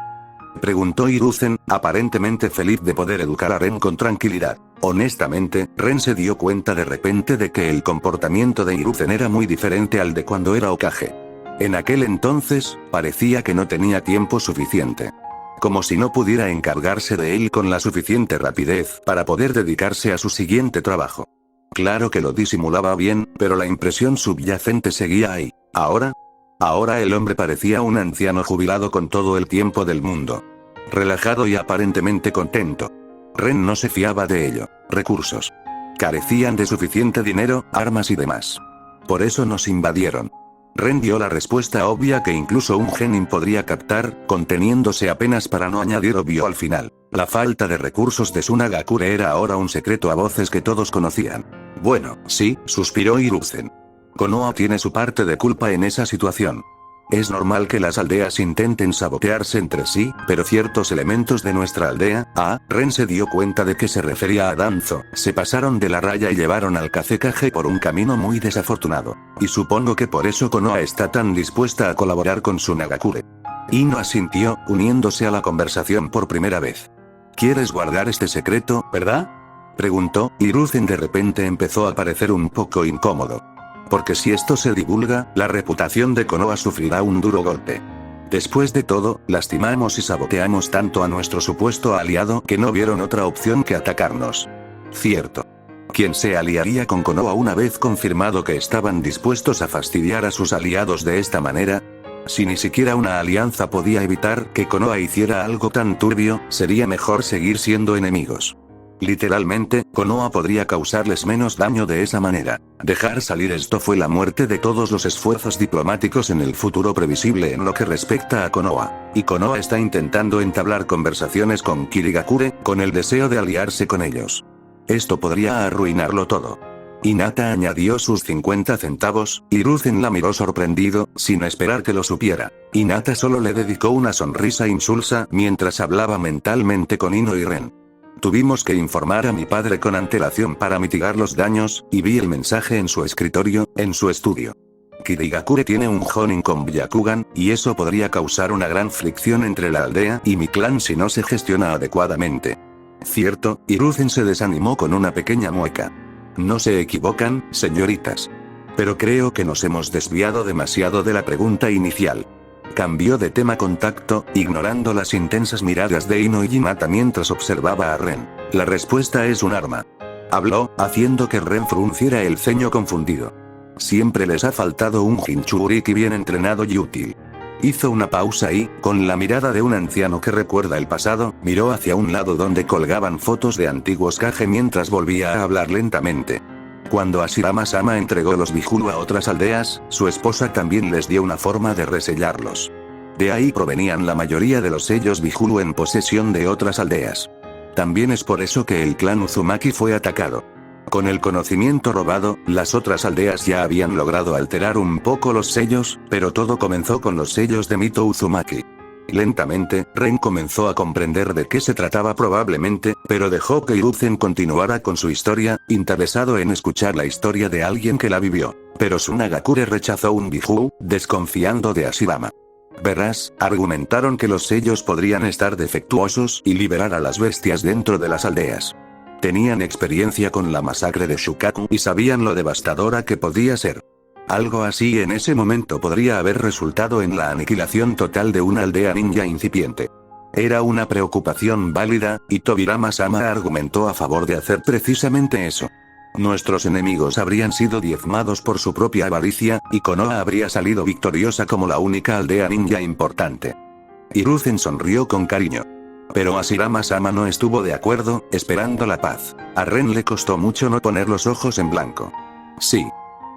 preguntó Hiruzen, aparentemente feliz de poder educar a Ren con tranquilidad. Honestamente, Ren se dio cuenta de repente de que el comportamiento de Hiruzen era muy diferente al de cuando era Hokage. En aquel entonces, parecía que no tenía tiempo suficiente. Como si no pudiera encargarse de él con la suficiente rapidez para poder dedicarse a su siguiente trabajo. Claro que lo disimulaba bien, pero la impresión subyacente seguía ahí. Ahora el hombre parecía un anciano jubilado con todo el tiempo del mundo. Relajado y aparentemente contento. Ren no se fiaba de ello. Recursos. Carecían de suficiente dinero, armas y demás. Por eso nos invadieron. Ren dio la respuesta obvia que incluso un genin podría captar, conteniéndose apenas para no añadir obvio al final. La falta de recursos de Tsunagakure era ahora un secreto a voces que todos conocían. Bueno, sí, suspiró Hiruzen. Konoha tiene su parte de culpa en esa situación. Es normal que las aldeas intenten sabotearse entre sí, pero ciertos elementos de nuestra aldea, Ren se dio cuenta de que se refería a Danzo, se pasaron de la raya y llevaron al Kazekage por un camino muy desafortunado. Y supongo que por eso Konoha está tan dispuesta a colaborar con Tsunagakure. Ino asintió, uniéndose a la conversación por primera vez. ¿Quieres guardar este secreto, verdad? Preguntó, y Hiruzen de repente empezó a parecer un poco incómodo. Porque si esto se divulga, la reputación de Konoha sufrirá un duro golpe. Después de todo, lastimamos y saboteamos tanto a nuestro supuesto aliado que no vieron otra opción que atacarnos. Cierto. ¿Quién se aliaría con Konoha una vez confirmado que estaban dispuestos a fastidiar a sus aliados de esta manera? Si ni siquiera una alianza podía evitar que Konoha hiciera algo tan turbio, sería mejor seguir siendo enemigos. Literalmente, Konoha podría causarles menos daño de esa manera. Dejar salir esto fue la muerte de todos los esfuerzos diplomáticos en el futuro previsible en lo que respecta a Konoha. Y Konoha está intentando entablar conversaciones con Kirigakure, con el deseo de aliarse con ellos. Esto podría arruinarlo todo. Hinata añadió sus 50 centavos, y Hiruzen la miró sorprendido, sin esperar que lo supiera. Hinata solo le dedicó una sonrisa insulsa mientras hablaba mentalmente con Ino y Ren. Tuvimos que informar a mi padre con antelación para mitigar los daños, y vi el mensaje en su escritorio, en su estudio. Kirigakure tiene un Jonin con Byakugan, y eso podría causar una gran fricción entre la aldea y mi clan si no se gestiona adecuadamente. Cierto, Hiruzen se desanimó con una pequeña mueca. No se equivocan, señoritas. Pero creo que nos hemos desviado demasiado de la pregunta inicial. Cambió de tema con tacto, ignorando las intensas miradas de Ino y Hinata mientras observaba a Ren. La respuesta es un arma. Habló, haciendo que Ren frunciera el ceño confundido. Siempre les ha faltado un Jinchuriki bien entrenado y útil. Hizo una pausa y, con la mirada de un anciano que recuerda el pasado, miró hacia un lado donde colgaban fotos de antiguos Kage mientras volvía a hablar lentamente. Cuando Hashirama-sama entregó los Bijulu a otras aldeas, su esposa también les dio una forma de resellarlos. De ahí provenían la mayoría de los sellos Bijulu en posesión de otras aldeas. También es por eso que el clan Uzumaki fue atacado. Con el conocimiento robado, las otras aldeas ya habían logrado alterar un poco los sellos, pero todo comenzó con los sellos de Mito Uzumaki. Lentamente, Ren comenzó a comprender de qué se trataba probablemente, pero dejó que Hiruzen continuara con su historia, interesado en escuchar la historia de alguien que la vivió. Pero Tsunagakure rechazó un Bijuu, desconfiando de Hashirama. Verás, argumentaron que los sellos podrían estar defectuosos y liberar a las bestias dentro de las aldeas. Tenían experiencia con la masacre de Shukaku y sabían lo devastadora que podía ser. Algo así en ese momento podría haber resultado en la aniquilación total de una aldea ninja incipiente. Era una preocupación válida, y Tobirama-sama argumentó a favor de hacer precisamente eso. Nuestros enemigos habrían sido diezmados por su propia avaricia, y Konoha habría salido victoriosa como la única aldea ninja importante. Hiruzen sonrió con cariño. Pero Hashirama-sama no estuvo de acuerdo, esperando la paz. A Ren le costó mucho no poner los ojos en blanco. Sí.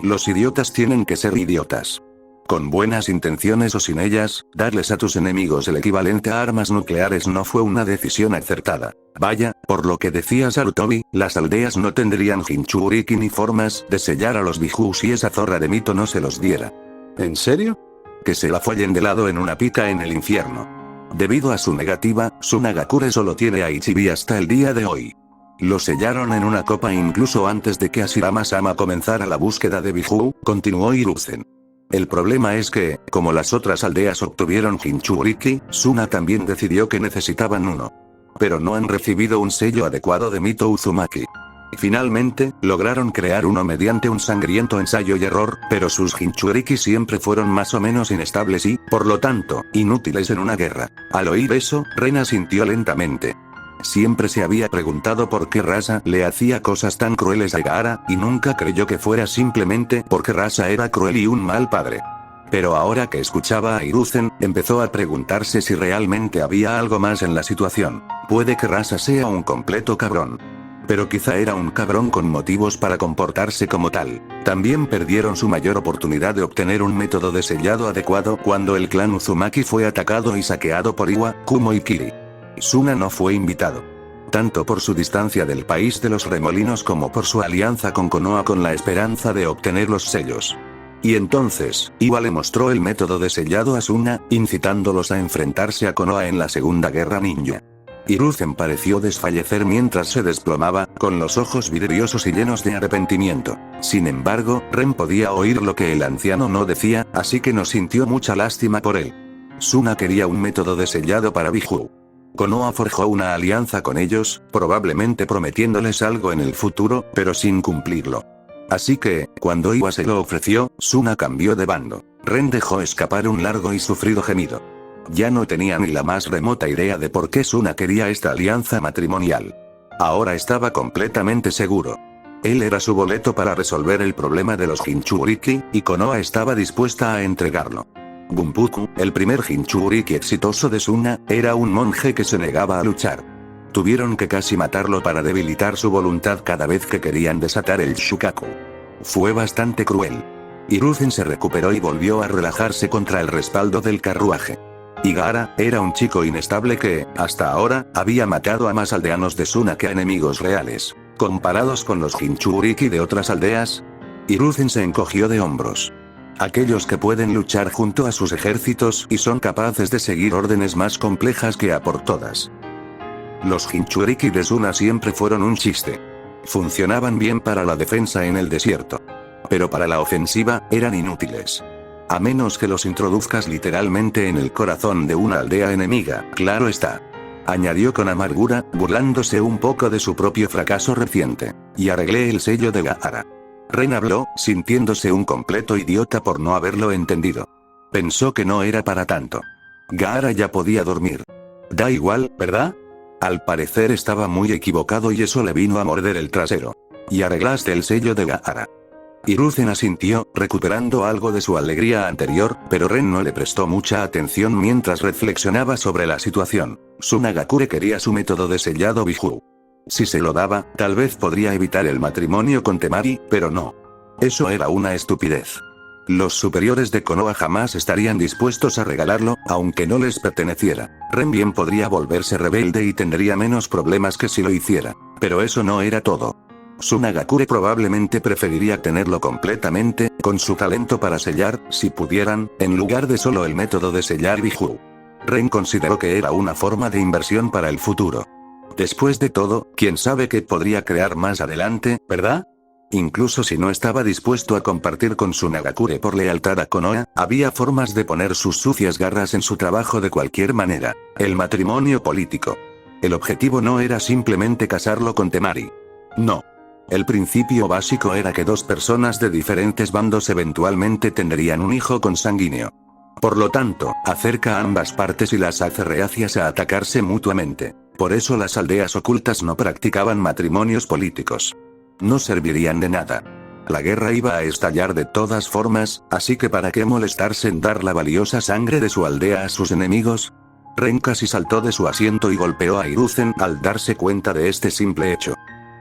Los idiotas tienen que ser idiotas. Con buenas intenciones o sin ellas, darles a tus enemigos el equivalente a armas nucleares no fue una decisión acertada. Vaya, por lo que decía Sarutobi, las aldeas no tendrían Jinchuriki ni formas de sellar a los Bijuu si esa zorra de Mito no se los diera. ¿En serio? Que se la follen de lado en una pica en el infierno. Debido a su negativa, Tsunagakure solo tiene a Ichibi hasta el día de hoy. Lo sellaron en una copa incluso antes de que Hashirama-sama comenzara la búsqueda de Bijuu, continuó Hiruzen. El problema es que, como las otras aldeas obtuvieron Jinchuriki, Tsuna también decidió que necesitaban uno. Pero no han recibido un sello adecuado de Mito Uzumaki. Finalmente, lograron crear uno mediante un sangriento ensayo y error, pero sus Jinchuriki siempre fueron más o menos inestables y, por lo tanto, inútiles en una guerra. Al oír eso, Ren asintió lentamente. Siempre se había preguntado por qué Rasa le hacía cosas tan crueles a Gaara, y nunca creyó que fuera simplemente porque Rasa era cruel y un mal padre. Pero ahora que escuchaba a Hiruzen, empezó a preguntarse si realmente había algo más en la situación. Puede que Rasa sea un completo cabrón. Pero quizá era un cabrón con motivos para comportarse como tal. También perdieron su mayor oportunidad de obtener un método de sellado adecuado cuando el clan Uzumaki fue atacado y saqueado por Iwa, Kumo y Kiri. Suna no fue invitado. Tanto por su distancia del país de los remolinos como por su alianza con Konoha con la esperanza de obtener los sellos. Y entonces, Iwa le mostró el método de sellado a Suna, incitándolos a enfrentarse a Konoha en la Segunda Guerra Ninja. Hiruzen pareció desfallecer mientras se desplomaba, con los ojos vidriosos y llenos de arrepentimiento. Sin embargo, Ren podía oír lo que el anciano no decía, así que no sintió mucha lástima por él. Suna quería un método de sellado para Biju. Konoha forjó una alianza con ellos, probablemente prometiéndoles algo en el futuro, pero sin cumplirlo. Así que, cuando Iwa se lo ofreció, Suna cambió de bando. Ren dejó escapar un largo y sufrido gemido. Ya no tenía ni la más remota idea de por qué Suna quería esta alianza matrimonial. Ahora estaba completamente seguro. Él era su boleto para resolver el problema de los Jinchuriki, y Konoha estaba dispuesta a entregarlo. Bunpuku, el primer Jinchuriki exitoso de Suna, era un monje que se negaba a luchar. Tuvieron que casi matarlo para debilitar su voluntad cada vez que querían desatar el Shukaku. Fue bastante cruel. Hiruzen se recuperó y volvió a relajarse contra el respaldo del carruaje. Y Gaara era un chico inestable que, hasta ahora, había matado a más aldeanos de Suna que a enemigos reales. Comparados con los Jinchuriki de otras aldeas, Hiruzen se encogió de hombros. Aquellos que pueden luchar junto a sus ejércitos y son capaces de seguir órdenes más complejas que a por todas. Los Jinchuriki de Suna siempre fueron un chiste. Funcionaban bien para la defensa en el desierto. Pero para la ofensiva, eran inútiles. A menos que los introduzcas literalmente en el corazón de una aldea enemiga, claro está. Añadió con amargura, burlándose un poco de su propio fracaso reciente. Y arreglé el sello de Gaara. Ren habló, sintiéndose un completo idiota por no haberlo entendido. Pensó que no era para tanto. Gaara ya podía dormir. Da igual, ¿verdad? Al parecer estaba muy equivocado y eso le vino a morder el trasero. Y arreglaste el sello de Gaara. Hiruzen asintió, recuperando algo de su alegría anterior, pero Ren no le prestó mucha atención mientras reflexionaba sobre la situación. Tsunagakure quería su método de sellado Biju. Si se lo daba, tal vez podría evitar el matrimonio con Temari, pero no. Eso era una estupidez. Los superiores de Konoha jamás estarían dispuestos a regalarlo, aunque no les perteneciera. Ren bien podría volverse rebelde y tendría menos problemas que si lo hiciera. Pero eso no era todo. Tsunagakure probablemente preferiría tenerlo completamente, con su talento para sellar, si pudieran, en lugar de solo el método de sellar Biju. Ren consideró que era una forma de inversión para el futuro. Después de todo, quién sabe qué podría crear más adelante, ¿verdad? Incluso si no estaba dispuesto a compartir con Tsunagakure por lealtad a Konoha, había formas de poner sus sucias garras en su trabajo de cualquier manera. El matrimonio político. El objetivo no era simplemente casarlo con Temari. No. El principio básico era que dos personas de diferentes bandos eventualmente tendrían un hijo consanguíneo. Por lo tanto, acerca a ambas partes y las hace reacias a atacarse mutuamente. Por eso las aldeas ocultas no practicaban matrimonios políticos. No servirían de nada. La guerra iba a estallar de todas formas, así que ¿para qué molestarse en dar la valiosa sangre de su aldea a sus enemigos? Ren casi saltó de su asiento y golpeó a Hiruzen al darse cuenta de este simple hecho.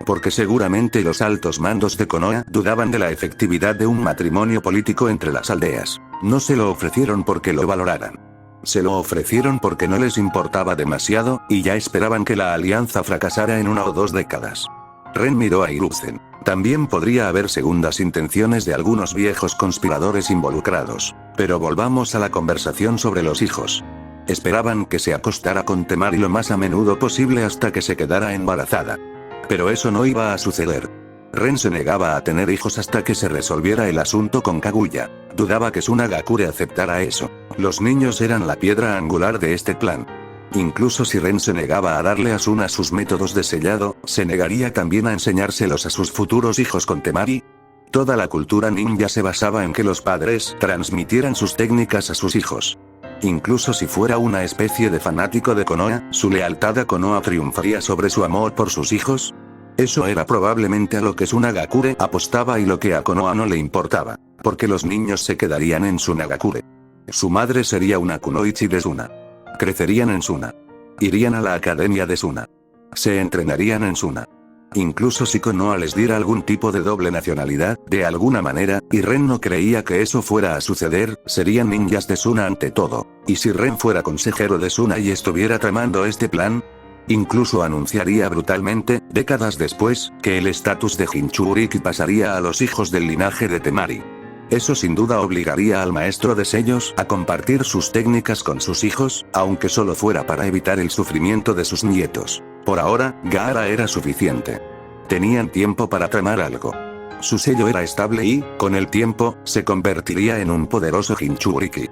Porque seguramente los altos mandos de Konoha dudaban de la efectividad de un matrimonio político entre las aldeas. No se lo ofrecieron porque lo valoraran. Se lo ofrecieron porque no les importaba demasiado, y ya esperaban que la alianza fracasara en 1 o 2 décadas. Ren miró a Hiruzen. También podría haber segundas intenciones de algunos viejos conspiradores involucrados. Pero volvamos a la conversación sobre los hijos. Esperaban que se acostara con Temari lo más a menudo posible hasta que se quedara embarazada. Pero eso no iba a suceder. Ren se negaba a tener hijos hasta que se resolviera el asunto con Kaguya. Dudaba que Tsunagakure aceptara eso. Los niños eran la piedra angular de este plan. Incluso si Ren se negaba a darle a Suna sus métodos de sellado, ¿se negaría también a enseñárselos a sus futuros hijos con Temari? Toda la cultura ninja se basaba en que los padres transmitieran sus técnicas a sus hijos. Incluso si fuera una especie de fanático de Konoha, ¿su lealtad a Konoha triunfaría sobre su amor por sus hijos? Eso era probablemente a lo que Tsunagakure apostaba y lo que a Konoha no le importaba, porque los niños se quedarían en Tsunagakure. Su madre sería una kunoichi de Suna. Crecerían en Suna. Irían a la academia de Suna. Se entrenarían en Suna. Incluso si Konoha les diera algún tipo de doble nacionalidad, de alguna manera, y Ren no creía que eso fuera a suceder, serían ninjas de Suna ante todo. Y si Ren fuera consejero de Suna y estuviera tramando este plan, incluso anunciaría brutalmente, décadas después, que el estatus de Jinchuriki pasaría a los hijos del linaje de Temari. Eso sin duda obligaría al maestro de sellos a compartir sus técnicas con sus hijos, aunque solo fuera para evitar el sufrimiento de sus nietos. Por ahora, Gaara era suficiente. Tenían tiempo para tramar algo. Su sello era estable y, con el tiempo, se convertiría en un poderoso Jinchuriki.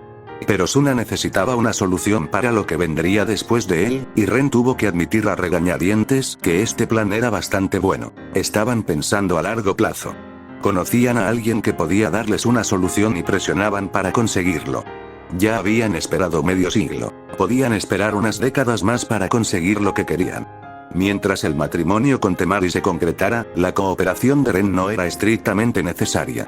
Pero Suna necesitaba una solución para lo que vendría después de él, y Ren tuvo que admitir a regañadientes que este plan era bastante bueno. Estaban pensando a largo plazo. Conocían a alguien que podía darles una solución y presionaban para conseguirlo. Ya habían esperado medio siglo. Podían esperar unas décadas más para conseguir lo que querían. Mientras el matrimonio con Temari se concretara, la cooperación de Ren no era estrictamente necesaria.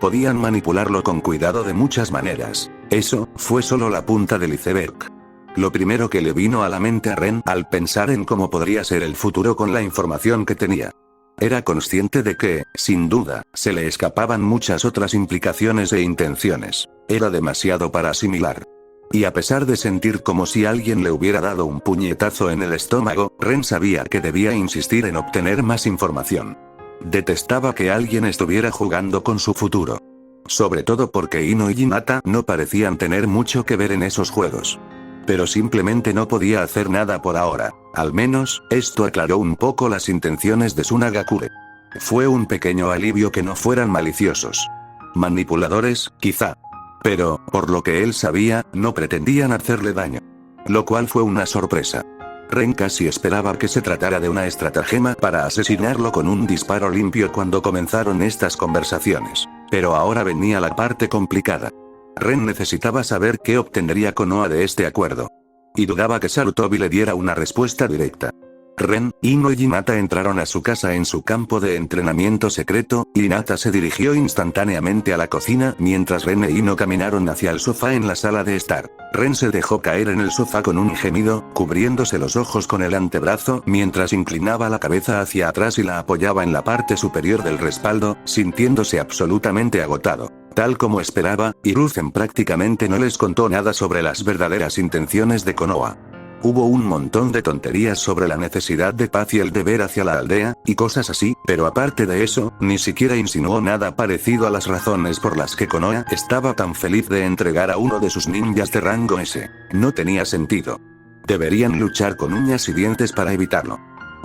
Podían manipularlo con cuidado de muchas maneras. Eso fue solo la punta del iceberg. Lo primero que le vino a la mente a Ren al pensar en cómo podría ser el futuro con la información que tenía. Era consciente de que, sin duda, se le escapaban muchas otras implicaciones e intenciones. Era demasiado para asimilar. Y a pesar de sentir como si alguien le hubiera dado un puñetazo en el estómago, Ren sabía que debía insistir en obtener más información. Detestaba que alguien estuviera jugando con su futuro. Sobre todo porque Ino y Hinata no parecían tener mucho que ver en esos juegos. Pero simplemente no podía hacer nada por ahora. Al menos, esto aclaró un poco las intenciones de Tsunagakure. Fue un pequeño alivio que no fueran maliciosos. Manipuladores, quizá. Pero, por lo que él sabía, no pretendían hacerle daño. Lo cual fue una sorpresa. Ren casi esperaba que se tratara de una estratagema para asesinarlo con un disparo limpio cuando comenzaron estas conversaciones. Pero ahora venía la parte complicada. Ren necesitaba saber qué obtendría Konoha de este acuerdo. Y dudaba que Sarutobi le diera una respuesta directa. Ren, Ino y Hinata entraron a su casa en su campo de entrenamiento secreto, y Hinata se dirigió instantáneamente a la cocina mientras Ren e Ino caminaron hacia el sofá en la sala de estar. Ren se dejó caer en el sofá con un gemido, cubriéndose los ojos con el antebrazo mientras inclinaba la cabeza hacia atrás y la apoyaba en la parte superior del respaldo, sintiéndose absolutamente agotado. Tal como esperaba, Hiruzen prácticamente no les contó nada sobre las verdaderas intenciones de Konoha. Hubo un montón de tonterías sobre la necesidad de paz y el deber hacia la aldea, y cosas así, pero aparte de eso, ni siquiera insinuó nada parecido a las razones por las que Konoha estaba tan feliz de entregar a uno de sus ninjas de rango S. No tenía sentido. Deberían luchar con uñas y dientes para evitarlo.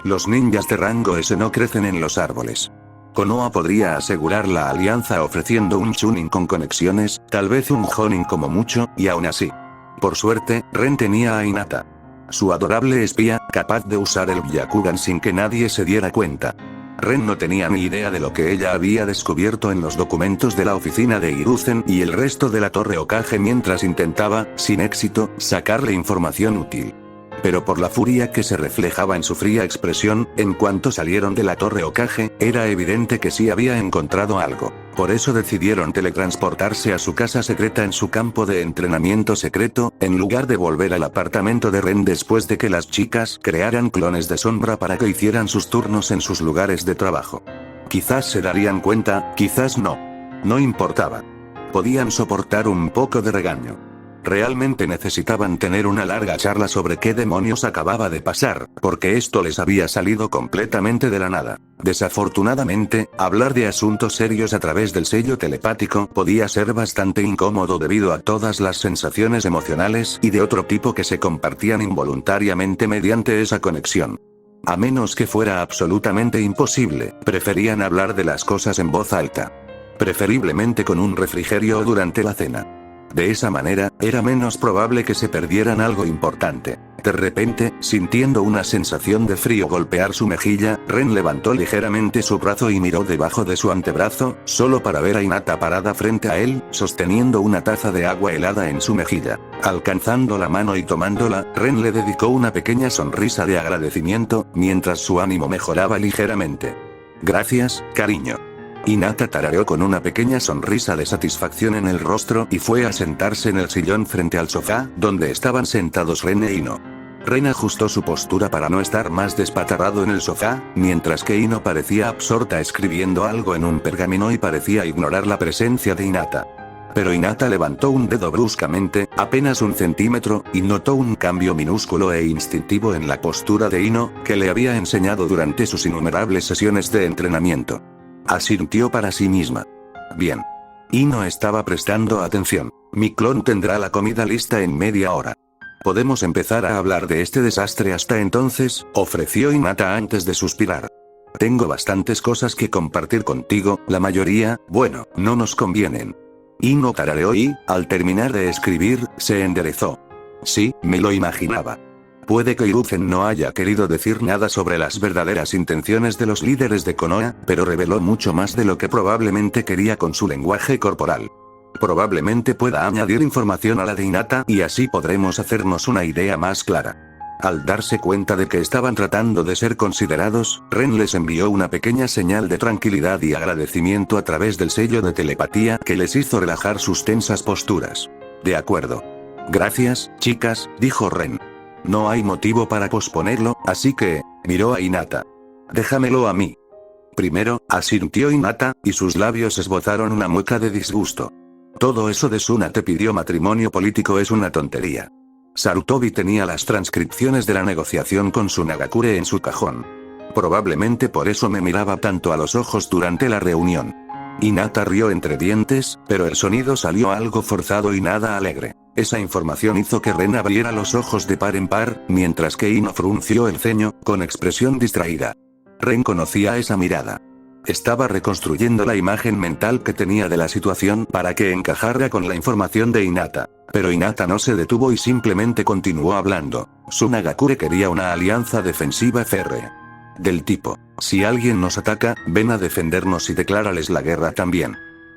Los ninjas de rango S no crecen en los árboles. Konoha podría asegurar la alianza ofreciendo un Chunin con conexiones, tal vez un Jonin como mucho, y aún así. Por suerte, Ren tenía a Hinata. Su adorable espía, capaz de usar el Byakugan sin que nadie se diera cuenta. Ren no tenía ni idea de lo que ella había descubierto en los documentos de la oficina de Hiruzen y el resto de la Torre Hokage mientras intentaba, sin éxito, sacarle información útil. Pero por la furia que se reflejaba en su fría expresión, en cuanto salieron de la Torre Hokage, era evidente que sí había encontrado algo. Por eso decidieron teletransportarse a su casa secreta en su campo de entrenamiento secreto, en lugar de volver al apartamento de Ren después de que las chicas crearan clones de sombra para que hicieran sus turnos en sus lugares de trabajo. Quizás se darían cuenta, quizás no. No importaba. Podían soportar un poco de regaño. Realmente necesitaban tener una larga charla sobre qué demonios acababa de pasar, porque esto les había salido completamente de la nada. Desafortunadamente, hablar de asuntos serios a través del sello telepático podía ser bastante incómodo debido a todas las sensaciones emocionales y de otro tipo que se compartían involuntariamente mediante esa conexión. A menos que fuera absolutamente imposible, preferían hablar de las cosas en voz alta. Preferiblemente con un refrigerio durante la cena. De esa manera, era menos probable que se perdieran algo importante. De repente, sintiendo una sensación de frío golpear su mejilla, Ren levantó ligeramente su brazo y miró debajo de su antebrazo, solo para ver a Hinata parada frente a él, sosteniendo una taza de agua helada en su mejilla. Alcanzando la mano y tomándola, Ren le dedicó una pequeña sonrisa de agradecimiento, mientras su ánimo mejoraba ligeramente. Gracias, cariño. Hinata tarareó con una pequeña sonrisa de satisfacción en el rostro y fue a sentarse en el sillón frente al sofá, donde estaban sentados Ren e Ino. Ren ajustó su postura para no estar más despatarrado en el sofá, mientras que Ino parecía absorta escribiendo algo en un pergamino y parecía ignorar la presencia de Hinata. Pero Hinata levantó un dedo bruscamente, apenas 1 centímetro, y notó un cambio minúsculo e instintivo en la postura de Ino, que le había enseñado durante sus innumerables sesiones de entrenamiento. Asintió para sí misma. Bien. Ino estaba prestando atención. Mi clon tendrá la comida lista en media hora. Podemos empezar a hablar de este desastre hasta entonces, ofreció Hinata antes de suspirar. Tengo bastantes cosas que compartir contigo, la mayoría, bueno, no nos convienen. Ino tarareó y, al terminar de escribir, se enderezó. Sí, me lo imaginaba. Puede que Hiruzen no haya querido decir nada sobre las verdaderas intenciones de los líderes de Konoha, pero reveló mucho más de lo que probablemente quería con su lenguaje corporal. Probablemente pueda añadir información a la de Hinata y así podremos hacernos una idea más clara. Al darse cuenta de que estaban tratando de ser considerados, Ren les envió una pequeña señal de tranquilidad y agradecimiento a través del sello de telepatía que les hizo relajar sus tensas posturas. De acuerdo. Gracias, chicas, dijo Ren. No hay motivo para posponerlo, así que, miró a Hinata. Déjamelo a mí. Primero, asintió Hinata, y sus labios esbozaron una mueca de disgusto. Todo eso de Suna te pidió matrimonio político es una tontería. Sarutobi tenía las transcripciones de la negociación con Sunagakure en su cajón. Probablemente por eso me miraba tanto a los ojos durante la reunión. Hinata rió entre dientes, pero el sonido salió algo forzado y nada alegre. Esa información hizo que Ren abriera los ojos de par en par, mientras que Ino frunció el ceño, con expresión distraída. Ren conocía esa mirada. Estaba reconstruyendo la imagen mental que tenía de la situación para que encajara con la información de Hinata. Pero Hinata no se detuvo y simplemente continuó hablando. Sunagakure quería una alianza defensiva férrea. Del tipo, si alguien nos ataca, ven a defendernos y declárales la guerra también.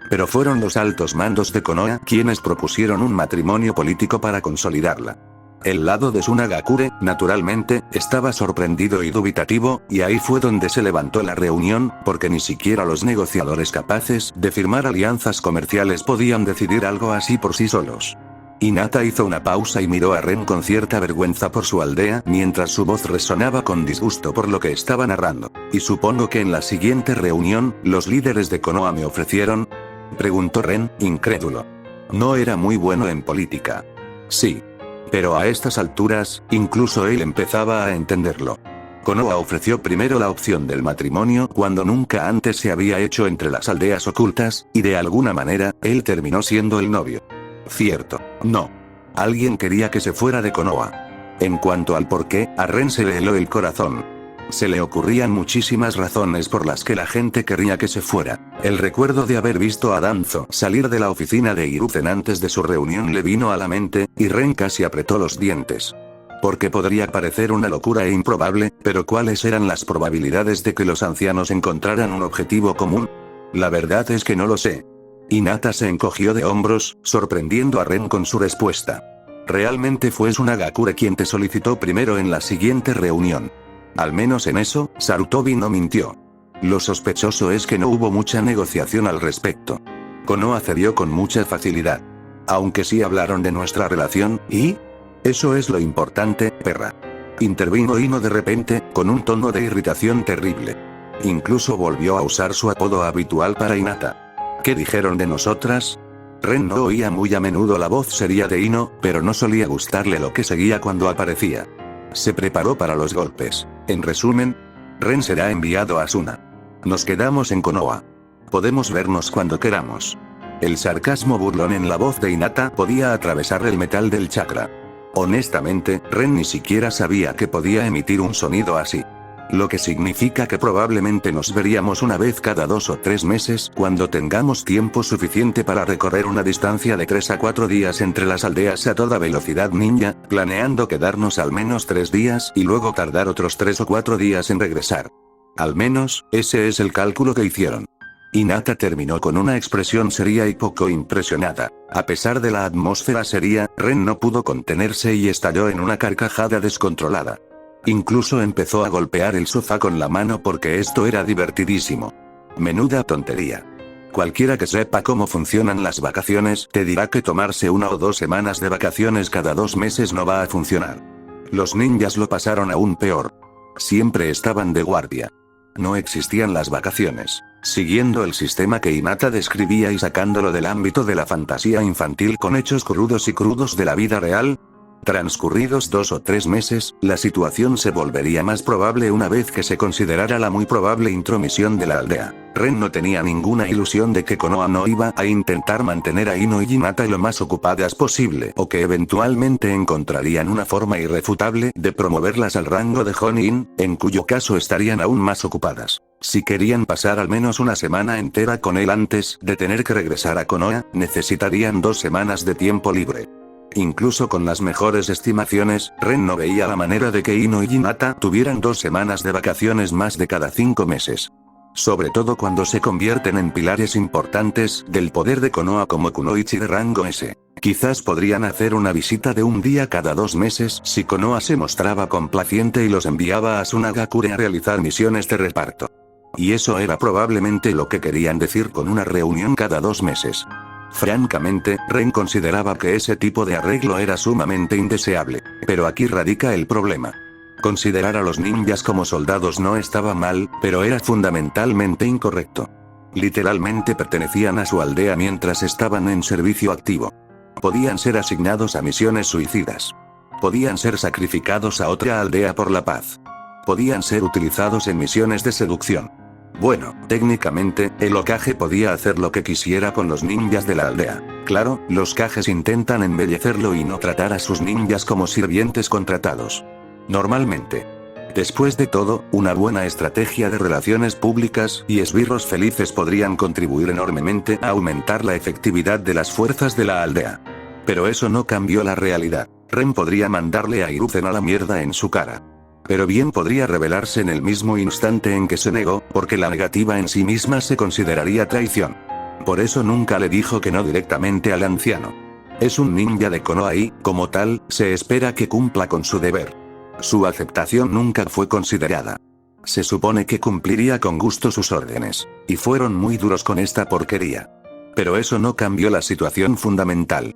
Pero fueron los altos mandos de Konoha quienes propusieron un matrimonio político para consolidarla. El lado de Sunagakure, naturalmente, estaba sorprendido y dubitativo, y ahí fue donde se levantó la reunión, porque ni siquiera los negociadores capaces de firmar alianzas comerciales podían decidir algo así por sí solos. Hinata hizo una pausa y miró a Ren con cierta vergüenza por su aldea, mientras su voz resonaba con disgusto por lo que estaba narrando. ¿Y supongo que en la siguiente reunión, los líderes de Konoha me ofrecieron? Preguntó Ren, incrédulo. No era muy bueno en política. Sí. Pero a estas alturas, incluso él empezaba a entenderlo. Konoha ofreció primero la opción del matrimonio cuando nunca antes se había hecho entre las aldeas ocultas, y de alguna manera, él terminó siendo el novio. Cierto. No. Alguien quería que se fuera de Konoha. En cuanto al por qué, a Ren se le heló el corazón. Se le ocurrían muchísimas razones por las que la gente quería que se fuera. El recuerdo de haber visto a Danzo salir de la oficina de Hiruzen antes de su reunión le vino a la mente, y Ren casi apretó los dientes. Porque podría parecer una locura e improbable, pero ¿cuáles eran las probabilidades de que los ancianos encontraran un objetivo común? La verdad es que no lo sé. Hinata se encogió de hombros, sorprendiendo a Ren con su respuesta. Realmente fue Sunagakure quien te solicitó primero en la siguiente reunión. Al menos en eso, Sarutobi no mintió. Lo sospechoso es que no hubo mucha negociación al respecto. Konoha cedió con mucha facilidad. Aunque sí hablaron de nuestra relación, ¿y? Eso es lo importante, perra. Intervino Ino de repente, con un tono de irritación terrible. Incluso volvió a usar su apodo habitual para Hinata. ¿Qué dijeron de nosotras? Ren no oía muy a menudo la voz seria de Ino, pero no solía gustarle lo que seguía cuando aparecía. Se preparó para los golpes. En resumen, Ren será enviado a Suna. Nos quedamos en Konoha. Podemos vernos cuando queramos. El sarcasmo burlón en la voz de Hinata podía atravesar el metal del chakra. Honestamente, Ren ni siquiera sabía que podía emitir un sonido así. Lo que significa que probablemente nos veríamos una vez cada 2 o 3 meses cuando tengamos tiempo suficiente para recorrer una distancia de 3 a 4 días entre las aldeas a toda velocidad ninja, planeando quedarnos al menos 3 días y luego tardar otros 3 o 4 días en regresar. Al menos, ese es el cálculo que hicieron. Hinata terminó con una expresión seria y poco impresionada. A pesar de la atmósfera seria, Ren no pudo contenerse y estalló en una carcajada descontrolada. Incluso empezó a golpear el sofá con la mano porque esto era divertidísimo. Menuda tontería. Cualquiera que sepa cómo funcionan las vacaciones te dirá que tomarse 1 o 2 semanas de vacaciones cada 2 meses no va a funcionar. Los ninjas lo pasaron aún peor. Siempre estaban de guardia. No existían las vacaciones. Siguiendo el sistema que Hinata describía y sacándolo del ámbito de la fantasía infantil con hechos crudos y crudos de la vida real, transcurridos 2 o 3 meses, la situación se volvería más probable una vez que se considerara la muy probable intromisión de la aldea. Ren no tenía ninguna ilusión de que Konoha no iba a intentar mantener a Ino y Hinata lo más ocupadas posible o que eventualmente encontrarían una forma irrefutable de promoverlas al rango de Jonin, en cuyo caso estarían aún más ocupadas. Si querían pasar al menos una semana entera con él antes de tener que regresar a Konoha, necesitarían 2 semanas de tiempo libre. Incluso con las mejores estimaciones, Ren no veía la manera de que Ino y Hinata tuvieran 2 semanas de vacaciones más de cada 5 meses. Sobre todo cuando se convierten en pilares importantes del poder de Konoha como Kunoichi de rango S. Quizás podrían hacer una visita de un día cada 2 meses si Konoha se mostraba complaciente y los enviaba a Sunagakure a realizar misiones de reparto. Y eso era probablemente lo que querían decir con una reunión cada 2 meses. Francamente, Ren consideraba que ese tipo de arreglo era sumamente indeseable. Pero aquí radica el problema. Considerar a los ninjas como soldados no estaba mal, pero era fundamentalmente incorrecto. Literalmente pertenecían a su aldea mientras estaban en servicio activo. Podían ser asignados a misiones suicidas. Podían ser sacrificados a otra aldea por la paz. Podían ser utilizados en misiones de seducción. Bueno, técnicamente, el Hokage podía hacer lo que quisiera con los ninjas de la aldea. Claro, los Kages intentan embellecerlo y no tratar a sus ninjas como sirvientes contratados. Normalmente. Después de todo, una buena estrategia de relaciones públicas y esbirros felices podrían contribuir enormemente a aumentar la efectividad de las fuerzas de la aldea. Pero eso no cambió la realidad. Ren podría mandarle a Hiruzen a la mierda en su cara. Pero bien podría revelarse en el mismo instante en que se negó, porque la negativa en sí misma se consideraría traición. Por eso nunca le dijo que no directamente al anciano. Es un ninja de Konoha y, como tal, se espera que cumpla con su deber. Su aceptación nunca fue considerada. Se supone que cumpliría con gusto sus órdenes. Y fueron muy duros con esta porquería. Pero eso no cambió la situación fundamental.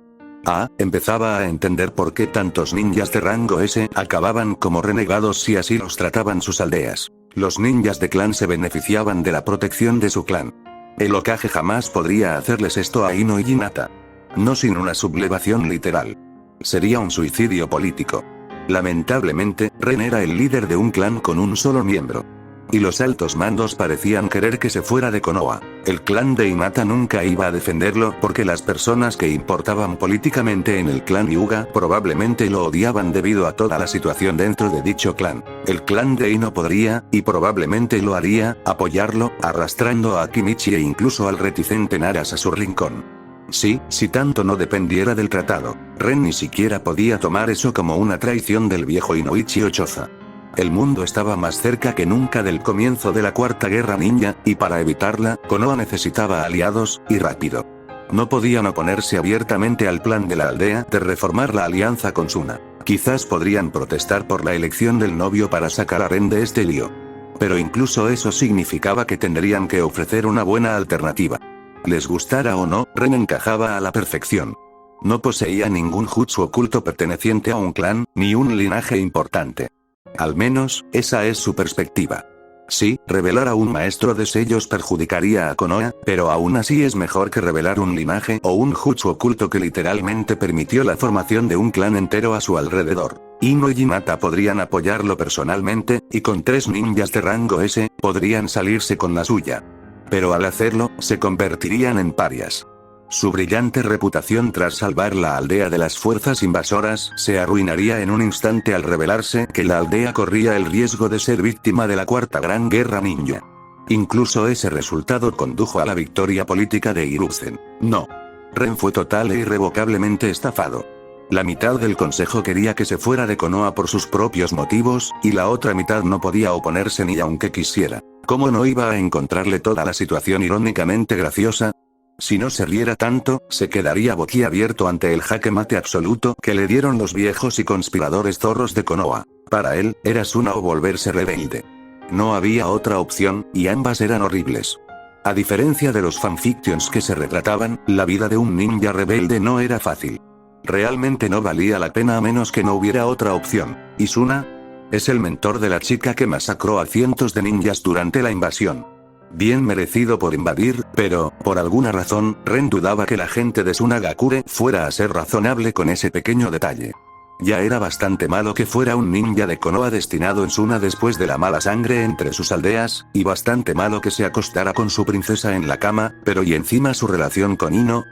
Empezaba a entender por qué tantos ninjas de rango S acababan como renegados si así los trataban sus aldeas. Los ninjas de clan se beneficiaban de la protección de su clan. El Hokage jamás podría hacerles esto a Ino y Hinata. No sin una sublevación literal. Sería un suicidio político. Lamentablemente, Ren era el líder de un clan con un solo miembro. Y los altos mandos parecían querer que se fuera de Konoha. El clan de Hinata nunca iba a defenderlo porque las personas que importaban políticamente en el clan Hyuga probablemente lo odiaban debido a toda la situación dentro de dicho clan. El clan de Ino podría, y probablemente lo haría, apoyarlo, arrastrando a Akimichi e incluso al reticente Naras a su rincón. Sí, si tanto no dependiera del tratado, Ren ni siquiera podía tomar eso como una traición del viejo Inoichi Ochoza. El mundo estaba más cerca que nunca del comienzo de la Cuarta Guerra Ninja, y para evitarla, Konoha necesitaba aliados, y rápido. No podían oponerse abiertamente al plan de la aldea de reformar la alianza con Suna. Quizás podrían protestar por la elección del novio para sacar a Ren de este lío. Pero incluso eso significaba que tendrían que ofrecer una buena alternativa. Les gustara o no, Ren encajaba a la perfección. No poseía ningún jutsu oculto perteneciente a un clan, ni un linaje importante. Al menos, esa es su perspectiva. Sí, revelar a un maestro de sellos perjudicaría a Konoha, pero aún así es mejor que revelar un linaje o un jutsu oculto que literalmente permitió la formación de un clan entero a su alrededor. Ino y Hinata podrían apoyarlo personalmente, y con 3 ninjas de rango S, podrían salirse con la suya. Pero al hacerlo, se convertirían en parias. Su brillante reputación tras salvar la aldea de las fuerzas invasoras se arruinaría en un instante al revelarse que la aldea corría el riesgo de ser víctima de la Cuarta Gran Guerra Ninja. Incluso ese resultado condujo a la victoria política de Hiruzen. No. Ren fue total e irrevocablemente estafado. La mitad del consejo quería que se fuera de Konoha por sus propios motivos, y la otra mitad no podía oponerse ni aunque quisiera. ¿Cómo no iba a encontrarle toda la situación irónicamente graciosa? Si no se riera tanto, se quedaría boquiabierto ante el jaque mate absoluto que le dieron los viejos y conspiradores zorros de Konoha. Para él, era Suna o volverse rebelde. No había otra opción, y ambas eran horribles. A diferencia de los fanfictions que se retrataban, la vida de un ninja rebelde no era fácil. Realmente no valía la pena a menos que no hubiera otra opción. ¿Y Suna? Es el mentor de la chica que masacró a cientos de ninjas durante la invasión. Bien merecido por invadir, pero, por alguna razón, Ren dudaba que la gente de Sunagakure fuera a ser razonable con ese pequeño detalle. Ya era bastante malo que fuera un ninja de Konoha destinado en Suna después de la mala sangre entre sus aldeas, y bastante malo que se acostara con su princesa en la cama, pero y encima su relación con Ino.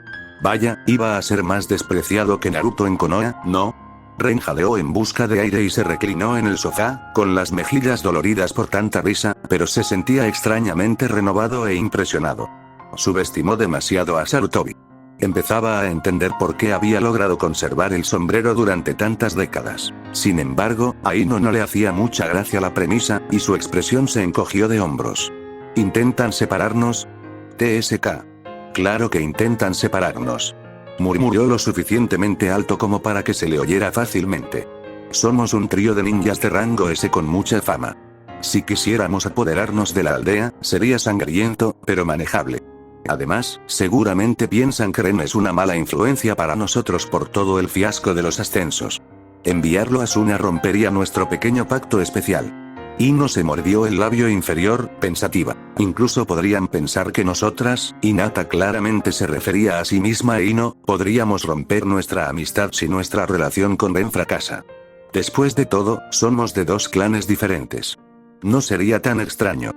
Vaya, iba a ser más despreciado que Naruto en Konoha, ¿no? Ren jadeó en busca de aire y se reclinó en el sofá, con las mejillas doloridas por tanta risa, pero se sentía extrañamente renovado e impresionado. Subestimó demasiado a Sarutobi. Empezaba a entender por qué había logrado conservar el sombrero durante tantas décadas. Sin embargo, a Ino no le hacía mucha gracia la premisa, y su expresión se encogió de hombros. ¿Intentan separarnos? TSK. Claro que intentan separarnos. Murmuró lo suficientemente alto como para que se le oyera fácilmente. Somos un trío de ninjas de rango S con mucha fama. Si quisiéramos apoderarnos de la aldea, sería sangriento, pero manejable. Además, seguramente piensan que Ren es una mala influencia para nosotros por todo el fiasco de los ascensos. Enviarlo a Suna rompería nuestro pequeño pacto especial. Ino se mordió el labio inferior, pensativa. Incluso podrían pensar que nosotras, Hinata claramente se refería a sí misma e Ino, podríamos romper nuestra amistad si nuestra relación con Ren fracasa. Después de todo, somos de dos clanes diferentes. No sería tan extraño.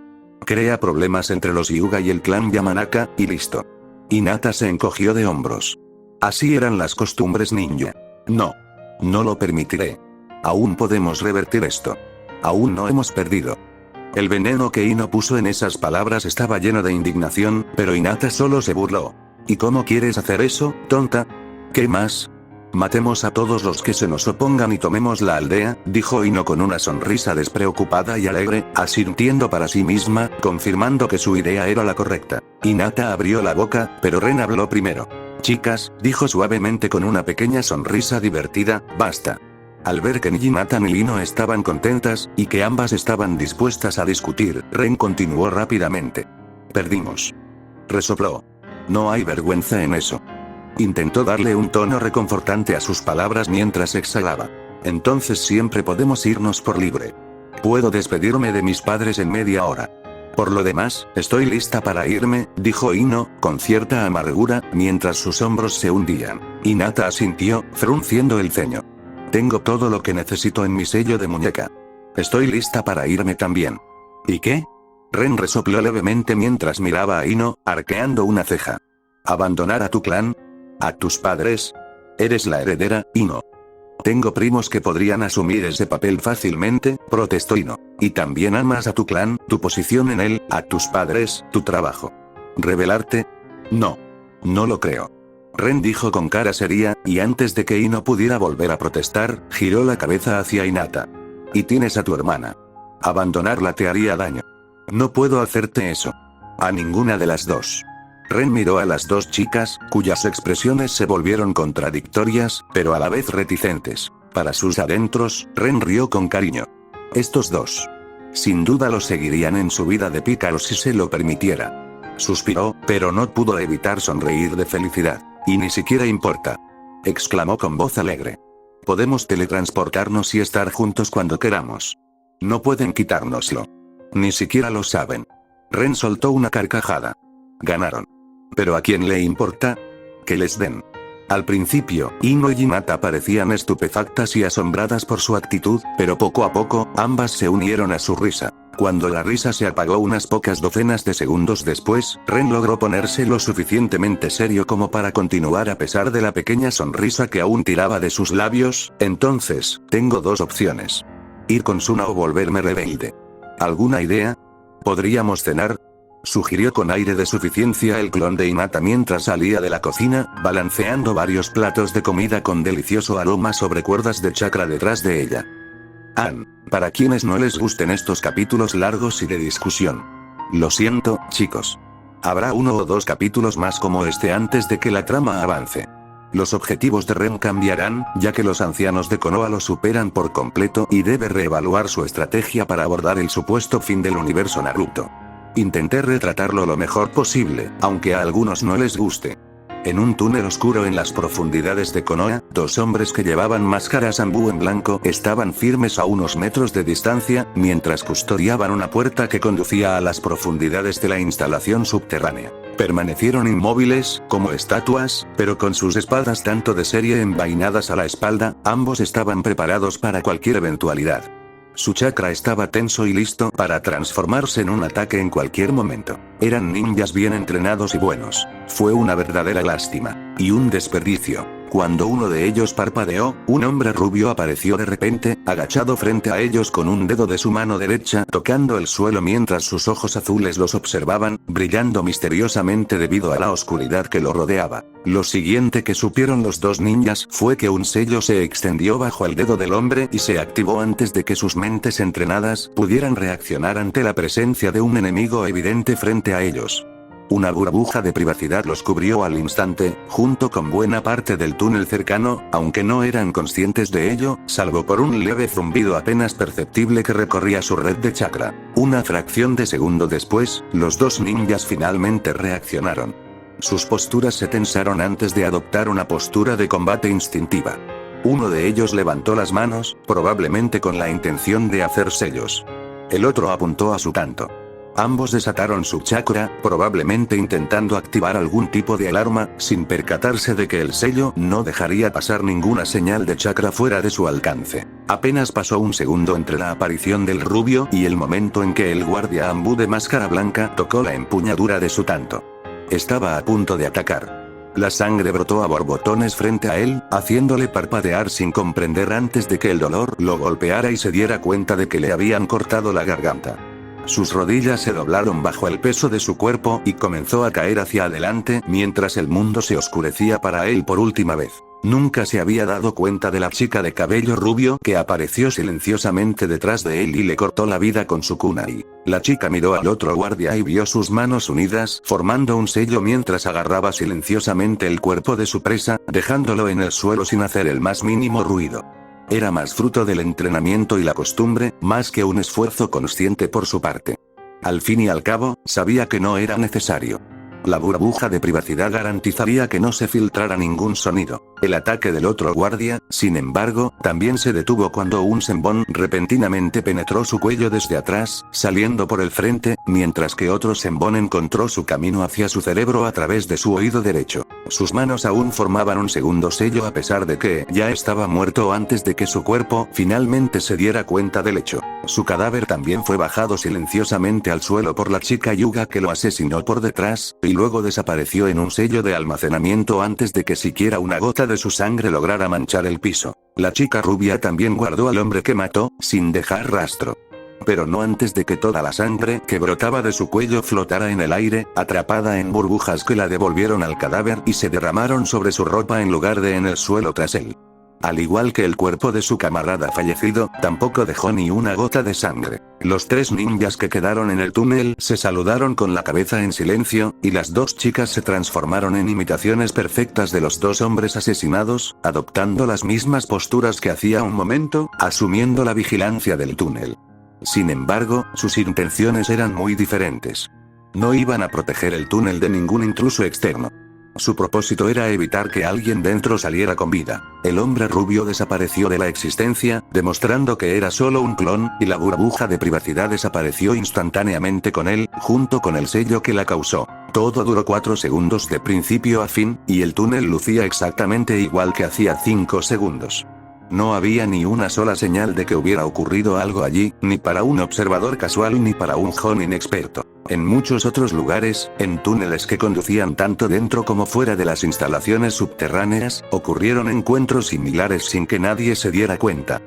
Crea problemas entre los Hyuga y el clan Yamanaka, y listo. Hinata se encogió de hombros. Así eran las costumbres ninja. No. No lo permitiré. Aún podemos revertir esto. Aún no hemos perdido. El veneno que Ino puso en esas palabras estaba lleno de indignación, pero Hinata solo se burló. ¿Y cómo quieres hacer eso, tonta? ¿Qué más? Matemos a todos los que se nos opongan y tomemos la aldea, dijo Ino con una sonrisa despreocupada y alegre, asintiendo para sí misma, confirmando que su idea era la correcta. Hinata abrió la boca, pero Ren habló primero. Chicas, dijo suavemente con una pequeña sonrisa divertida, basta. Al ver que ni Hinata ni Ino estaban contentas, y que ambas estaban dispuestas a discutir, Ren continuó rápidamente. Perdimos. Resopló. No hay vergüenza en eso. Intentó darle un tono reconfortante a sus palabras mientras exhalaba. Entonces siempre podemos irnos por libre. Puedo despedirme de mis padres en media hora. Por lo demás, estoy lista para irme, dijo Ino, con cierta amargura, mientras sus hombros se hundían. Hinata asintió, frunciendo el ceño. Tengo todo lo que necesito en mi sello de muñeca. Estoy lista para irme también. ¿Y qué? Ren resopló levemente mientras miraba a Ino, arqueando una ceja. ¿Abandonar a tu clan? ¿A tus padres? Eres la heredera, Ino. Tengo primos que podrían asumir ese papel fácilmente, protestó Ino. Y también amas a tu clan, tu posición en él, a tus padres, tu trabajo. ¿Rebelarte? No. No lo creo. Ren dijo con cara seria, y antes de que Ino pudiera volver a protestar, giró la cabeza hacia Hinata. Y tienes a tu hermana. Abandonarla te haría daño. No puedo hacerte eso. A ninguna de las dos. Ren miró a las dos chicas, cuyas expresiones se volvieron contradictorias, pero a la vez reticentes. Para sus adentros, Ren rió con cariño. Estos dos. Sin duda lo seguirían en su vida de pícaro si se lo permitiera. Suspiró, pero no pudo evitar sonreír de felicidad. Y ni siquiera importa. Exclamó con voz alegre. Podemos teletransportarnos y estar juntos cuando queramos. No pueden quitárnoslo. Ni siquiera lo saben. Ren soltó una carcajada. Ganaron. ¿Pero a quién le importa? Que les den. Al principio, Ino y Hinata parecían estupefactas y asombradas por su actitud, pero poco a poco, ambas se unieron a su risa. Cuando la risa se apagó unas pocas docenas de segundos después, Ren logró ponerse lo suficientemente serio como para continuar a pesar de la pequeña sonrisa que aún tiraba de sus labios. Entonces, tengo dos opciones. Ir con Suna o volverme rebelde. ¿Alguna idea? ¿Podríamos cenar?, sugirió con aire de suficiencia el clon de Hinata mientras salía de la cocina, balanceando varios platos de comida con delicioso aroma sobre cuerdas de chakra detrás de ella. Para quienes no les gusten estos capítulos largos y de discusión. Lo siento, chicos. Habrá 1 o 2 capítulos más como este antes de que la trama avance. Los objetivos de Ren cambiarán, ya que los ancianos de Konoha lo superan por completo y debe reevaluar su estrategia para abordar el supuesto fin del universo Naruto. Intenté retratarlo lo mejor posible, aunque a algunos no les guste. En un túnel oscuro en las profundidades de Konoha, 2 hombres que llevaban máscaras ambú en blanco estaban firmes a unos metros de distancia, mientras custodiaban una puerta que conducía a las profundidades de la instalación subterránea. Permanecieron inmóviles, como estatuas, pero con sus espadas tanto de serie envainadas a la espalda, ambos estaban preparados para cualquier eventualidad. Su chakra estaba tenso y listo para transformarse en un ataque en cualquier momento. Eran ninjas bien entrenados y buenos. Fue una verdadera lástima. Y un desperdicio. Cuando uno de ellos parpadeó, un hombre rubio apareció de repente, agachado frente a ellos con un dedo de su mano derecha tocando el suelo mientras sus ojos azules los observaban, brillando misteriosamente debido a la oscuridad que lo rodeaba. Lo siguiente que supieron los 2 ninjas fue que un sello se extendió bajo el dedo del hombre y se activó antes de que sus mentes entrenadas pudieran reaccionar ante la presencia de un enemigo evidente frente a ellos. Una burbuja de privacidad los cubrió al instante, junto con buena parte del túnel cercano, aunque no eran conscientes de ello, salvo por un leve zumbido apenas perceptible que recorría su red de chakra. Una fracción de segundo después, los 2 ninjas finalmente reaccionaron. Sus posturas se tensaron antes de adoptar una postura de combate instintiva. Uno de ellos levantó las manos, probablemente con la intención de hacer sellos. El otro apuntó a su canto. Ambos desataron su chakra, probablemente intentando activar algún tipo de alarma, sin percatarse de que el sello no dejaría pasar ninguna señal de chakra fuera de su alcance. Apenas pasó un segundo entre la aparición del rubio y el momento en que el guardia ambú de máscara blanca tocó la empuñadura de su tanto. Estaba a punto de atacar. La sangre brotó a borbotones frente a él, haciéndole parpadear sin comprender antes de que el dolor lo golpeara y se diera cuenta de que le habían cortado la garganta. Sus rodillas se doblaron bajo el peso de su cuerpo y comenzó a caer hacia adelante mientras el mundo se oscurecía para él por última vez. Nunca se había dado cuenta de la chica de cabello rubio que apareció silenciosamente detrás de él y le cortó la vida con su kunai. La chica miró al otro guardia y vio sus manos unidas formando un sello mientras agarraba silenciosamente el cuerpo de su presa, dejándolo en el suelo sin hacer el más mínimo ruido. Era más fruto del entrenamiento y la costumbre, más que un esfuerzo consciente por su parte. Al fin y al cabo, sabía que no era necesario. La burbuja de privacidad garantizaría que no se filtrara ningún sonido. El ataque del otro guardia, sin embargo, también se detuvo cuando un senbón repentinamente penetró su cuello desde atrás, saliendo por el frente, mientras que otro senbón encontró su camino hacia su cerebro a través de su oído derecho. Sus manos aún formaban un segundo sello a pesar de que ya estaba muerto antes de que su cuerpo finalmente se diera cuenta del hecho. Su cadáver también fue bajado silenciosamente al suelo por la chica Yuga que lo asesinó por detrás, y luego desapareció en un sello de almacenamiento antes de que siquiera una gota de su sangre lograra manchar el piso. La chica rubia también guardó al hombre que mató, sin dejar rastro. Pero no antes de que toda la sangre que brotaba de su cuello flotara en el aire, atrapada en burbujas que la devolvieron al cadáver y se derramaron sobre su ropa en lugar de en el suelo tras él. Al igual que el cuerpo de su camarada fallecido, tampoco dejó ni una gota de sangre. Los 3 ninjas que quedaron en el túnel se saludaron con la cabeza en silencio, y las 2 chicas se transformaron en imitaciones perfectas de los 2 hombres asesinados, adoptando las mismas posturas que hacía un momento, asumiendo la vigilancia del túnel. Sin embargo, sus intenciones eran muy diferentes. No iban a proteger el túnel de ningún intruso externo. Su propósito era evitar que alguien dentro saliera con vida. El hombre rubio desapareció de la existencia, demostrando que era solo un clon, y la burbuja de privacidad desapareció instantáneamente con él, junto con el sello que la causó. Todo duró 4 segundos de principio a fin, y el túnel lucía exactamente igual que hacía 5 segundos. No había ni una sola señal de que hubiera ocurrido algo allí, ni para un observador casual ni para un joven inexperto. En muchos otros lugares, en túneles que conducían tanto dentro como fuera de las instalaciones subterráneas, ocurrieron encuentros similares sin que nadie se diera cuenta.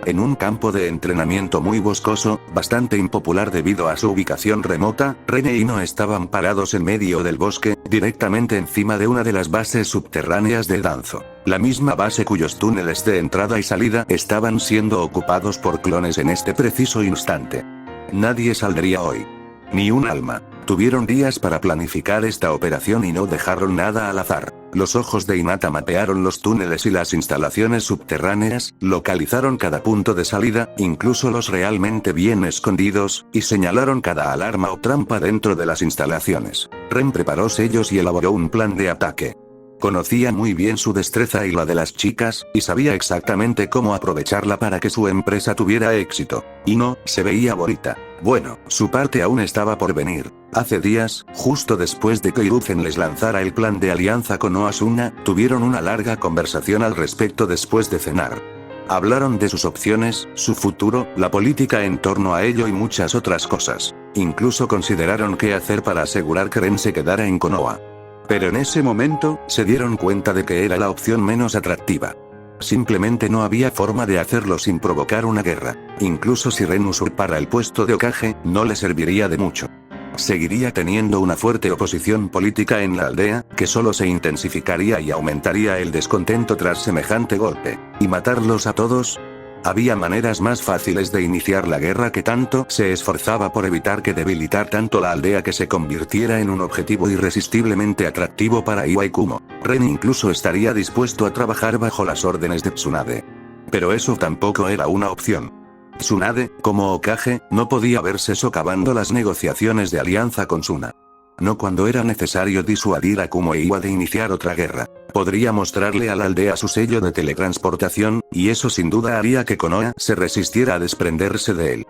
En un campo de entrenamiento muy boscoso, bastante impopular debido a su ubicación remota, Ren e Ino estaban parados en medio del bosque, directamente encima de una de las bases subterráneas de Danzo. La misma base cuyos túneles de entrada y salida estaban siendo ocupados por clones en este preciso instante. Nadie saldría hoy. Ni un alma. Tuvieron días para planificar esta operación y no dejaron nada al azar. Los ojos de Hinata mapearon los túneles y las instalaciones subterráneas, localizaron cada punto de salida, incluso los realmente bien escondidos, y señalaron cada alarma o trampa dentro de las instalaciones. Ren preparó sellos y elaboró un plan de ataque. Conocía muy bien su destreza y la de las chicas, y sabía exactamente cómo aprovecharla para que su empresa tuviera éxito. Ino se veía bonita. Bueno, su parte aún estaba por venir. Hace días, justo después de que Hiruzen les lanzara el plan de alianza con Oasuna, tuvieron una larga conversación al respecto después de cenar. Hablaron de sus opciones, su futuro, la política en torno a ello y muchas otras cosas. Incluso consideraron qué hacer para asegurar que Ren se quedara en Konoha. Pero en ese momento, se dieron cuenta de que era la opción menos atractiva. Simplemente no había forma de hacerlo sin provocar una guerra. Incluso si Ren usurpara el puesto de Hokage, no le serviría de mucho. Seguiría teniendo una fuerte oposición política en la aldea, que solo se intensificaría y aumentaría el descontento tras semejante golpe. ¿Y matarlos a todos? Había maneras más fáciles de iniciar la guerra que tanto se esforzaba por evitar que debilitar tanto la aldea que se convirtiera en un objetivo irresistiblemente atractivo para Iwai-Kumo. Ren incluso estaría dispuesto a trabajar bajo las órdenes de Tsunade. Pero eso tampoco era una opción. Tsunade, como Hokage, no podía verse socavando las negociaciones de alianza con Suna. No cuando era necesario disuadir a Kumo e Iwa de iniciar otra guerra. Podría mostrarle a la aldea su sello de teletransportación, y eso sin duda haría que Konoha se resistiera a desprenderse de él.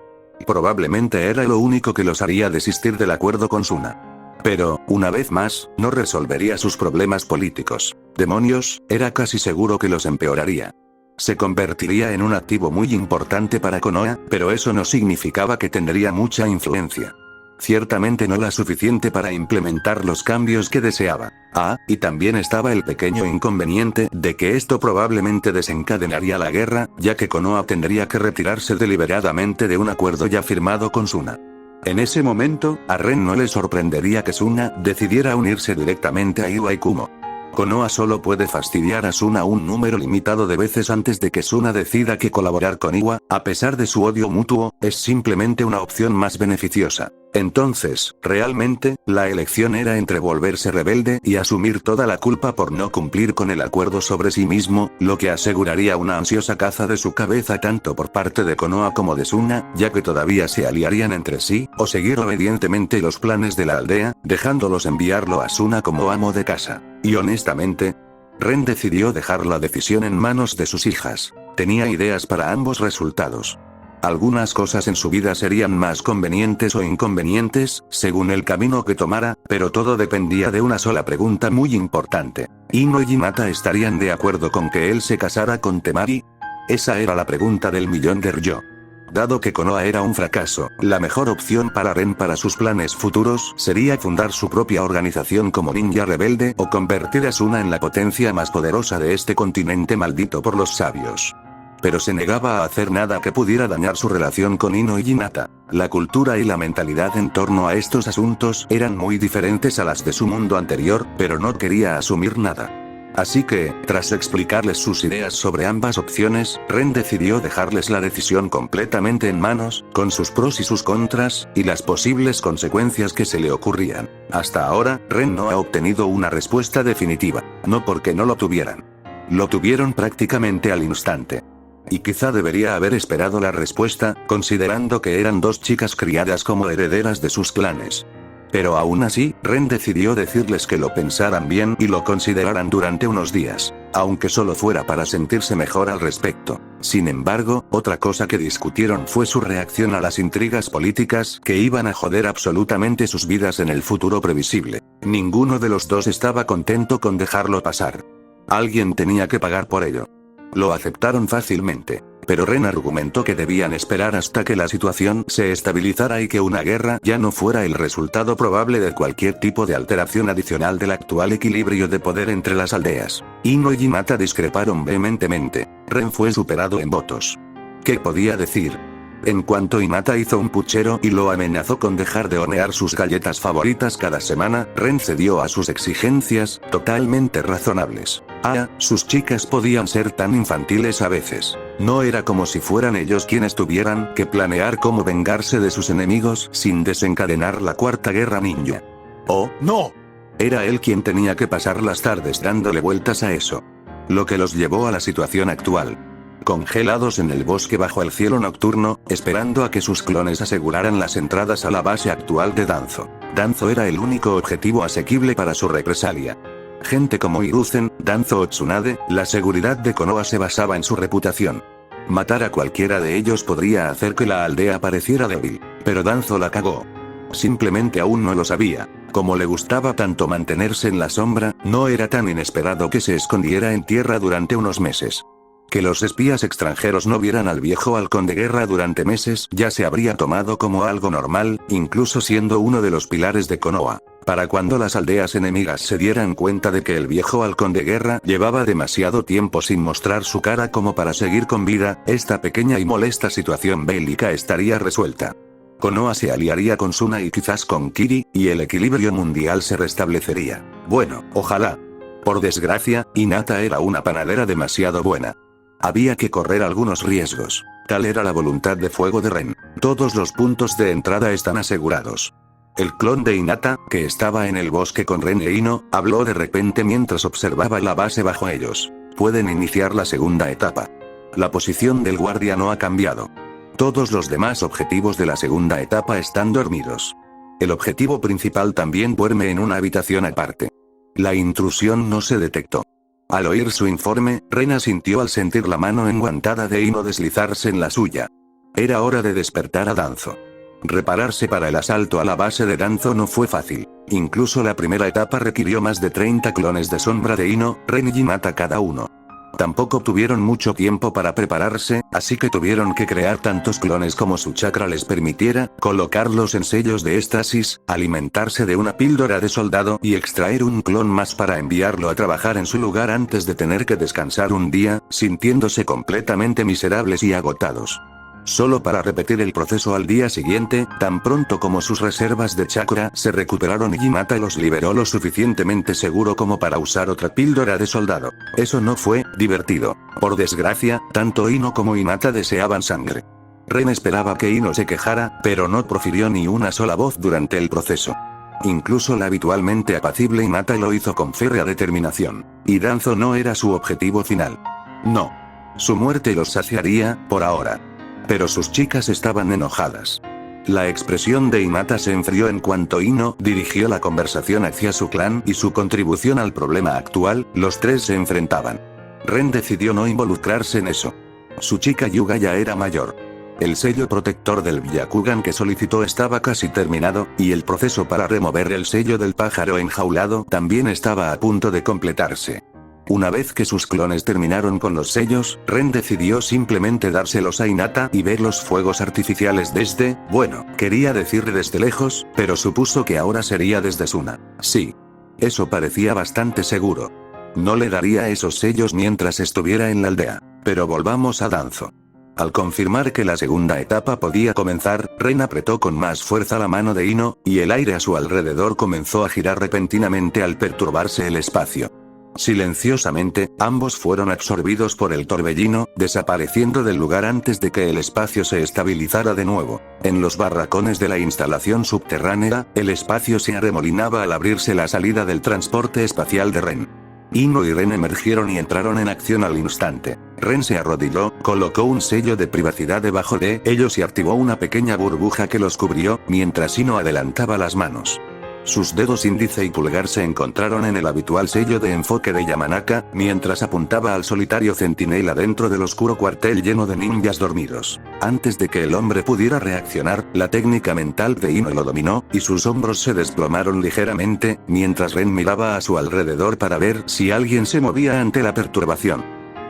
Probablemente era lo único que los haría desistir del acuerdo con Suna. Pero, una vez más, no resolvería sus problemas políticos. Demonios, era casi seguro que los empeoraría. Se convertiría en un activo muy importante para Konoha, pero eso no significaba que tendría mucha influencia. Ciertamente no la suficiente para implementar los cambios que deseaba. Y también estaba el pequeño inconveniente de que esto probablemente desencadenaría la guerra, ya que Konoha tendría que retirarse deliberadamente de un acuerdo ya firmado con Suna. En ese momento, a Ren no le sorprendería que Suna decidiera unirse directamente a Iwai-Kumo. Konoha solo puede fastidiar a Suna un número limitado de veces antes de que Suna decida que colaborar con Iwa, a pesar de su odio mutuo, es simplemente una opción más beneficiosa. Entonces, realmente, la elección era entre volverse rebelde y asumir toda la culpa por no cumplir con el acuerdo sobre sí mismo, lo que aseguraría una ansiosa caza de su cabeza tanto por parte de Konoha como de Suna, ya que todavía se aliarían entre sí, o seguir obedientemente los planes de la aldea, dejándolos enviarlo a Suna como amo de casa. Y honestamente, Ren decidió dejar la decisión en manos de sus hijas. Tenía ideas para ambos resultados. Algunas cosas en su vida serían más convenientes o inconvenientes, según el camino que tomara, pero todo dependía de una sola pregunta muy importante. ¿Ino y Hinata estarían de acuerdo con que él se casara con Temari? Esa era la pregunta del millón de Ryo. Dado que Konoha era un fracaso, la mejor opción para Ren para sus planes futuros sería fundar su propia organización como ninja rebelde o convertir a Suna en la potencia más poderosa de este continente maldito por los sabios. Pero se negaba a hacer nada que pudiera dañar su relación con Ino y Hinata. La cultura y la mentalidad en torno a estos asuntos eran muy diferentes a las de su mundo anterior, pero no quería asumir nada. Así que, tras explicarles sus ideas sobre ambas opciones, Ren decidió dejarles la decisión completamente en manos, con sus pros y sus contras, y las posibles consecuencias que se le ocurrían. Hasta ahora, Ren no ha obtenido una respuesta definitiva. No porque no lo tuvieran. Lo tuvieron prácticamente al instante. Y quizá debería haber esperado la respuesta, considerando que eran dos chicas criadas como herederas de sus clanes. Pero aún así, Ren decidió decirles que lo pensaran bien y lo consideraran durante unos días, aunque solo fuera para sentirse mejor al respecto. Sin embargo, otra cosa que discutieron fue su reacción a las intrigas políticas que iban a joder absolutamente sus vidas en el futuro previsible. Ninguno de los dos estaba contento con dejarlo pasar. Alguien tenía que pagar por ello. Lo aceptaron fácilmente. Pero Ren argumentó que debían esperar hasta que la situación se estabilizara y que una guerra ya no fuera el resultado probable de cualquier tipo de alteración adicional del actual equilibrio de poder entre las aldeas. Ino y Hinata discreparon vehementemente. Ren fue superado en votos. ¿Qué podía decir? En cuanto Hinata hizo un puchero y lo amenazó con dejar de hornear sus galletas favoritas cada semana, Ren cedió a sus exigencias, totalmente razonables. Sus chicas podían ser tan infantiles a veces. No era como si fueran ellos quienes tuvieran que planear cómo vengarse de sus enemigos sin desencadenar la cuarta guerra ninja. ¡Oh, no! Era él quien tenía que pasar las tardes dándole vueltas a eso. Lo que los llevó a la situación actual. Congelados en el bosque bajo el cielo nocturno, esperando a que sus clones aseguraran las entradas a la base actual de Danzo. Danzo era el único objetivo asequible para su represalia. Gente como Hiruzen, Danzo o Tsunade, la seguridad de Konoha se basaba en su reputación. Matar a cualquiera de ellos podría hacer que la aldea pareciera débil. Pero Danzo la cagó. Simplemente aún no lo sabía. Como le gustaba tanto mantenerse en la sombra, no era tan inesperado que se escondiera en tierra durante unos meses. Que los espías extranjeros no vieran al viejo halcón de guerra durante meses ya se habría tomado como algo normal, incluso siendo uno de los pilares de Konoha. Para cuando las aldeas enemigas se dieran cuenta de que el viejo halcón de guerra llevaba demasiado tiempo sin mostrar su cara como para seguir con vida, esta pequeña y molesta situación bélica estaría resuelta. Konoha se aliaría con Suna y quizás con Kiri, y el equilibrio mundial se restablecería. Bueno, ojalá. Por desgracia, Hinata era una panadera demasiado buena. Había que correr algunos riesgos. Tal era la voluntad de fuego de Ren. Todos los puntos de entrada están asegurados. El clon de Hinata, que estaba en el bosque con Ren e Ino, habló de repente mientras observaba la base bajo ellos. Pueden iniciar la segunda etapa. La posición del guardia no ha cambiado. Todos los demás objetivos de la segunda etapa están dormidos. El objetivo principal también duerme en una habitación aparte. La intrusión no se detectó. Al oír su informe, Ren asintió al sentir la mano enguantada de Ino deslizarse en la suya. Era hora de despertar a Danzo. Repararse para el asalto a la base de Danzo no fue fácil. Incluso la primera etapa requirió más de 30 clones de sombra de Ino, Ren y Hinata cada uno. Tampoco tuvieron mucho tiempo para prepararse, así que tuvieron que crear tantos clones como su chakra les permitiera, colocarlos en sellos de estasis, alimentarse de una píldora de soldado y extraer un clon más para enviarlo a trabajar en su lugar antes de tener que descansar un día, sintiéndose completamente miserables y agotados. Solo para repetir el proceso al día siguiente, tan pronto como sus reservas de chakra se recuperaron y Hinata los liberó lo suficientemente seguro como para usar otra píldora de soldado. Eso no fue divertido. Por desgracia, tanto Ino como Hinata deseaban sangre. Ren esperaba que Ino se quejara, pero no profirió ni una sola voz durante el proceso. Incluso la habitualmente apacible Hinata lo hizo con férrea determinación. Y Danzo no era su objetivo final. No. Su muerte los saciaría, por ahora. Pero sus chicas estaban enojadas. La expresión de Hinata se enfrió en cuanto Ino dirigió la conversación hacia su clan y su contribución al problema actual. Los tres se enfrentaban. Ren decidió no involucrarse en eso. Su chica Yuga ya era mayor. El sello protector del Byakugan que solicitó estaba casi terminado, y el proceso para remover el sello del pájaro enjaulado también estaba a punto de completarse. Una vez que sus clones terminaron con los sellos, Ren decidió simplemente dárselos a Hinata y ver los fuegos artificiales desde, bueno, quería decir desde lejos, pero supuso que ahora sería desde Suna. Sí. Eso parecía bastante seguro. No le daría esos sellos mientras estuviera en la aldea. Pero volvamos a Danzo. Al confirmar que la segunda etapa podía comenzar, Ren apretó con más fuerza la mano de Ino, y el aire a su alrededor comenzó a girar repentinamente al perturbarse el espacio. Silenciosamente, ambos fueron absorbidos por el torbellino, desapareciendo del lugar antes de que el espacio se estabilizara de nuevo. En los barracones de la instalación subterránea, el espacio se arremolinaba al abrirse la salida del transporte espacial de Ren. Ino y Ren emergieron y entraron en acción al instante. Ren se arrodilló, colocó un sello de privacidad debajo de ellos y activó una pequeña burbuja que los cubrió, mientras Ino adelantaba las manos. Sus dedos índice y pulgar se encontraron en el habitual sello de enfoque de Yamanaka, mientras apuntaba al solitario centinela dentro del oscuro cuartel lleno de ninjas dormidos. Antes de que el hombre pudiera reaccionar, la técnica mental de Ino lo dominó, y sus hombros se desplomaron ligeramente, mientras Ren miraba a su alrededor para ver si alguien se movía ante la perturbación.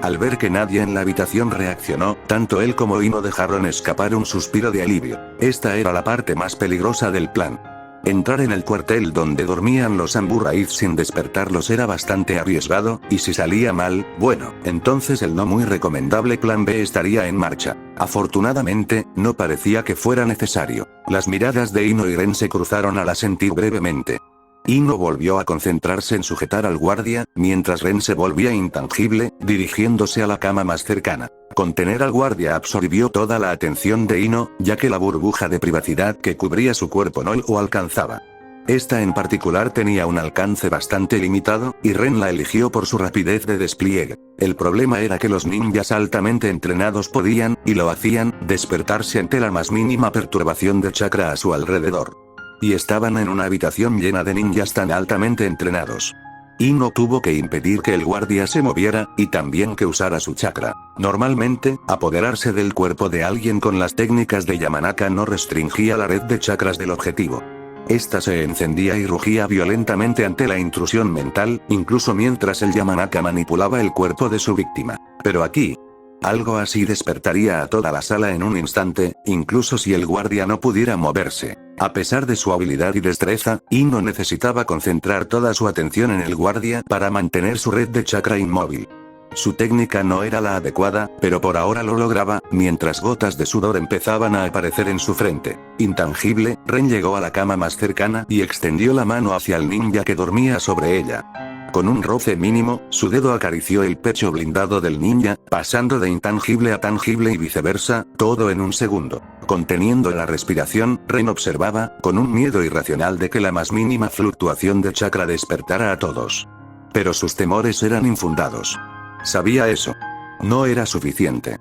Al ver que nadie en la habitación reaccionó, tanto él como Ino dejaron escapar un suspiro de alivio. Esta era la parte más peligrosa del plan. Entrar en el cuartel donde dormían los Abu Ghraib sin despertarlos era bastante arriesgado, y si salía mal, bueno, entonces el no muy recomendable plan B estaría en marcha. Afortunadamente, no parecía que fuera necesario. Las miradas de Ino y Ren se cruzaron al asentir brevemente. Ino volvió a concentrarse en sujetar al guardia, mientras Ren se volvía intangible, dirigiéndose a la cama más cercana. Contener al guardia absorbió toda la atención de Ino, ya que la burbuja de privacidad que cubría su cuerpo no lo alcanzaba. Esta en particular tenía un alcance bastante limitado, y Ren la eligió por su rapidez de despliegue. El problema era que los ninjas altamente entrenados podían, y lo hacían, despertarse ante la más mínima perturbación de chakra a su alrededor. Y estaban en una habitación llena de ninjas tan altamente entrenados. Ino tuvo que impedir que el guardia se moviera, y también que usara su chakra. Normalmente, apoderarse del cuerpo de alguien con las técnicas de Yamanaka no restringía la red de chakras del objetivo. Esta se encendía y rugía violentamente ante la intrusión mental, incluso mientras el Yamanaka manipulaba el cuerpo de su víctima. Pero aquí, algo así despertaría a toda la sala en un instante, incluso si el guardia no pudiera moverse. A pesar de su habilidad y destreza, Ino necesitaba concentrar toda su atención en el guardia para mantener su red de chakra inmóvil. Su técnica no era la adecuada, pero por ahora lo lograba, mientras gotas de sudor empezaban a aparecer en su frente. Intangible, Ren llegó a la cama más cercana y extendió la mano hacia el ninja que dormía sobre ella. Con un roce mínimo, su dedo acarició el pecho blindado del ninja, pasando de intangible a tangible y viceversa, todo en un segundo. Conteniendo la respiración, Ren observaba, con un miedo irracional de que la más mínima fluctuación de chakra despertara a todos. Pero sus temores eran infundados. Sabía eso. No era suficiente.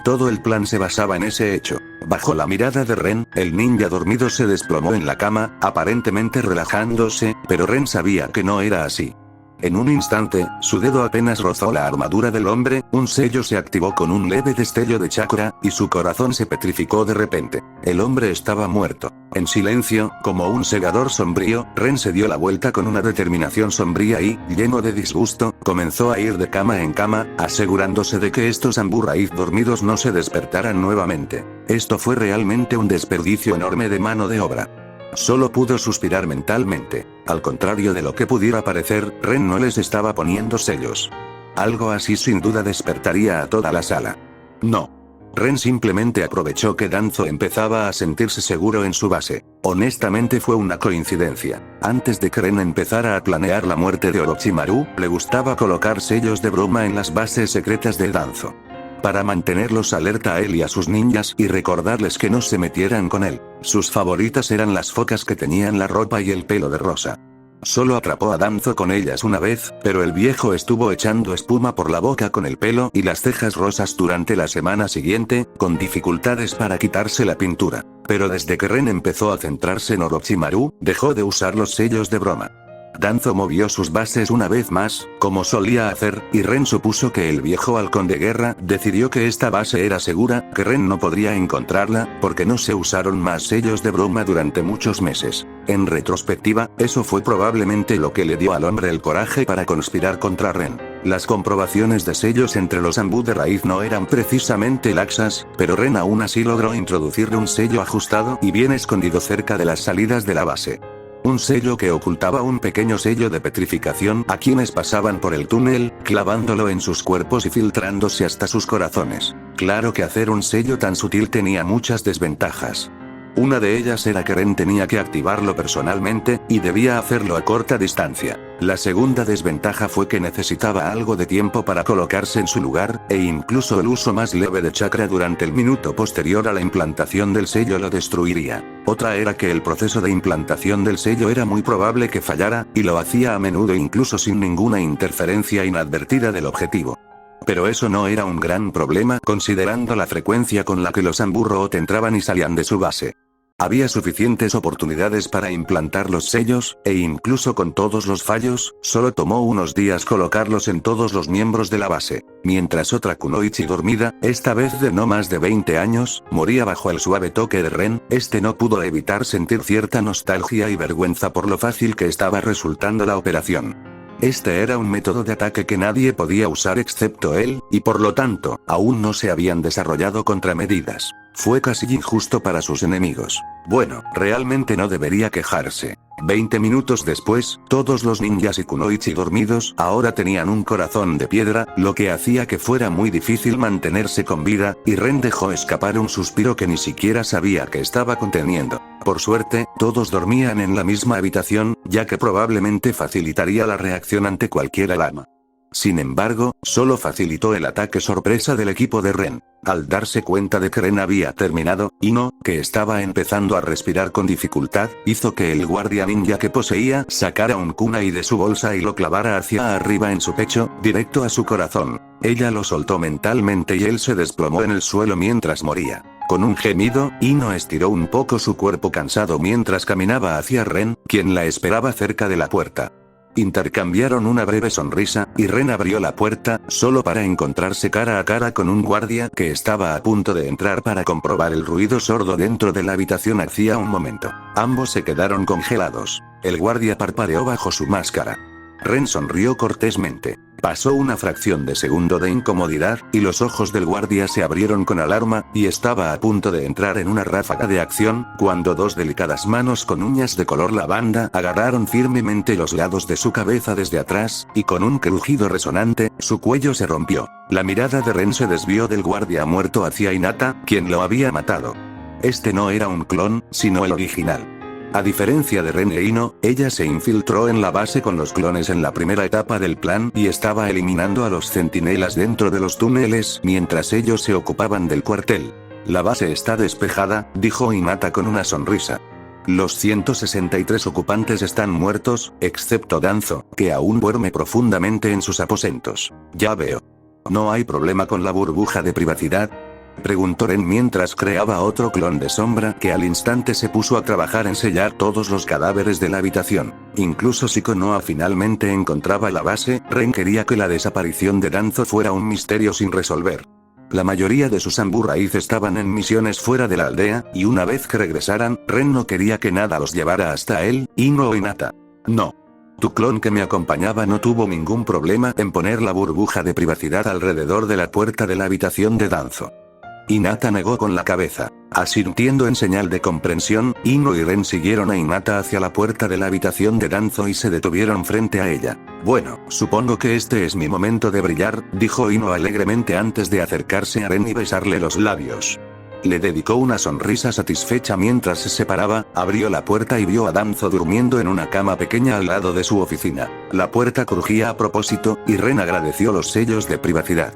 Todo el plan se basaba en ese hecho. Bajo la mirada de Ren, el ninja dormido se desplomó en la cama, aparentemente relajándose, pero Ren sabía que no era así. En un instante, su dedo apenas rozó la armadura del hombre, un sello se activó con un leve destello de chakra, y su corazón se petrificó de repente. El hombre estaba muerto. En silencio, como un segador sombrío, Ren se dio la vuelta con una determinación sombría y, lleno de disgusto, comenzó a ir de cama en cama, asegurándose de que estos Abu Ghraib dormidos no se despertaran nuevamente. Esto fue realmente un desperdicio enorme de mano de obra. Solo pudo suspirar mentalmente. Al contrario de lo que pudiera parecer, Ren no les estaba poniendo sellos. Algo así sin duda despertaría a toda la sala. No. Ren simplemente aprovechó que Danzo empezaba a sentirse seguro en su base. Honestamente fue una coincidencia. Antes de que Ren empezara a planear la muerte de Orochimaru, le gustaba colocar sellos de broma en las bases secretas de Danzo. Para mantenerlos alerta a él y a sus ninjas y recordarles que no se metieran con él. Sus favoritas eran las focas que tenían la ropa y el pelo de rosa. Solo atrapó a Danzo con ellas una vez, pero el viejo estuvo echando espuma por la boca con el pelo y las cejas rosas durante la semana siguiente, con dificultades para quitarse la pintura. Pero desde que Ren empezó a centrarse en Orochimaru, dejó de usar los sellos de broma. Danzo movió sus bases una vez más, como solía hacer, y Ren supuso que el viejo halcón de guerra decidió que esta base era segura, que Ren no podría encontrarla, porque no se usaron más sellos de broma durante muchos meses. En retrospectiva, eso fue probablemente lo que le dio al hombre el coraje para conspirar contra Ren. Las comprobaciones de sellos entre los Abu Ghraib no eran precisamente laxas, pero Ren aún así logró introducirle un sello ajustado y bien escondido cerca de las salidas de la base. Un sello que ocultaba un pequeño sello de petrificación a quienes pasaban por el túnel, clavándolo en sus cuerpos y filtrándose hasta sus corazones. Claro que hacer un sello tan sutil tenía muchas desventajas. Una de ellas era que Ren tenía que activarlo personalmente, y debía hacerlo a corta distancia. La segunda desventaja fue que necesitaba algo de tiempo para colocarse en su lugar, e incluso el uso más leve de chakra durante el minuto posterior a la implantación del sello lo destruiría. Otra era que el proceso de implantación del sello era muy probable que fallara, y lo hacía a menudo incluso sin ninguna interferencia inadvertida del objetivo. Pero eso no era un gran problema considerando la frecuencia con la que los Abu Ghraib entraban y salían de su base. Había suficientes oportunidades para implantar los sellos, e incluso con todos los fallos, solo tomó unos días colocarlos en todos los miembros de la base. Mientras otra Kunoichi dormida, esta vez de no más de 20 años, moría bajo el suave toque de Ren, este no pudo evitar sentir cierta nostalgia y vergüenza por lo fácil que estaba resultando la operación. Este era un método de ataque que nadie podía usar excepto él, y por lo tanto, aún no se habían desarrollado contramedidas. Fue casi injusto para sus enemigos. Bueno, realmente no debería quejarse. 20 minutos después, todos los ninjas y kunoichi dormidos ahora tenían un corazón de piedra, lo que hacía que fuera muy difícil mantenerse con vida, y Ren dejó escapar un suspiro que ni siquiera sabía que estaba conteniendo. Por suerte, todos dormían en la misma habitación, ya que probablemente facilitaría la reacción ante cualquier alarma. Sin embargo, solo facilitó el ataque sorpresa del equipo de Ren. Al darse cuenta de que Ren había terminado, Ino, que estaba empezando a respirar con dificultad, hizo que el guardia ninja que poseía sacara un kunai de su bolsa y lo clavara hacia arriba en su pecho, directo a su corazón. Ella lo soltó mentalmente y él se desplomó en el suelo mientras moría. Con un gemido, Ino estiró un poco su cuerpo cansado mientras caminaba hacia Ren, quien la esperaba cerca de la puerta. Intercambiaron una breve sonrisa, y Ren abrió la puerta, solo para encontrarse cara a cara con un guardia que estaba a punto de entrar para comprobar el ruido sordo dentro de la habitación hacía un momento. Ambos se quedaron congelados. El guardia parpadeó bajo su máscara. Ren sonrió cortésmente. Pasó una fracción de segundo de incomodidad, y los ojos del guardia se abrieron con alarma, y estaba a punto de entrar en una ráfaga de acción, cuando dos delicadas manos con uñas de color lavanda agarraron firmemente los lados de su cabeza desde atrás, y con un crujido resonante, su cuello se rompió. La mirada de Ren se desvió del guardia muerto hacia Hinata, quien lo había matado. Este no era un clon, sino el original. A diferencia de Ren e Ino, ella se infiltró en la base con los clones en la primera etapa del plan y estaba eliminando a los centinelas dentro de los túneles mientras ellos se ocupaban del cuartel. La base está despejada, dijo Hinata con una sonrisa. Los 163 ocupantes están muertos, excepto Danzo, que aún duerme profundamente en sus aposentos. Ya veo. ¿No hay problema con la burbuja de privacidad?, preguntó Ren mientras creaba otro clon de sombra que al instante se puso a trabajar en sellar todos los cadáveres de la habitación. Incluso si Konoha finalmente encontraba la base, Ren quería que la desaparición de Danzo fuera un misterio sin resolver. La mayoría de sus samuráis estaban en misiones fuera de la aldea, y una vez que regresaran, Ren no quería que nada los llevara hasta él, Ino o Hinata. No. Tu clon que me acompañaba no tuvo ningún problema en poner la burbuja de privacidad alrededor de la puerta de la habitación de Danzo. Hinata negó con la cabeza. Asintiendo en señal de comprensión, Ino y Ren siguieron a Hinata hacia la puerta de la habitación de Danzo y se detuvieron frente a ella. Bueno, supongo que este es mi momento de brillar, dijo Ino alegremente antes de acercarse a Ren y besarle los labios. Le dedicó una sonrisa satisfecha mientras se separaba, abrió la puerta y vio a Danzo durmiendo en una cama pequeña al lado de su oficina. La puerta crujía a propósito, y Ren agradeció los sellos de privacidad.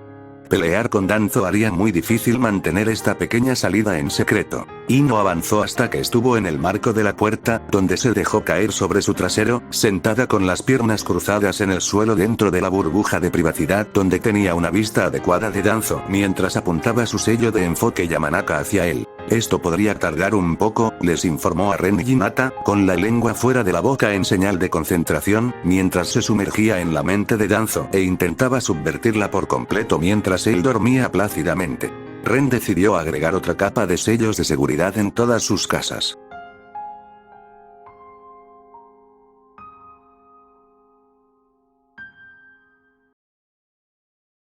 Pelear con Danzo haría muy difícil mantener esta pequeña salida en secreto. Ino avanzó hasta que estuvo en el marco de la puerta, donde se dejó caer sobre su trasero, sentada con las piernas cruzadas en el suelo dentro de la burbuja de privacidad donde tenía una vista adecuada de Danzo, mientras apuntaba su sello de enfoque Yamanaka hacia él. Esto podría tardar un poco, les informó a Ren y Hinata, con la lengua fuera de la boca en señal de concentración, mientras se sumergía en la mente de Danzo e intentaba subvertirla por completo mientras él dormía plácidamente. Ren decidió agregar otra capa de sellos de seguridad en todas sus casas.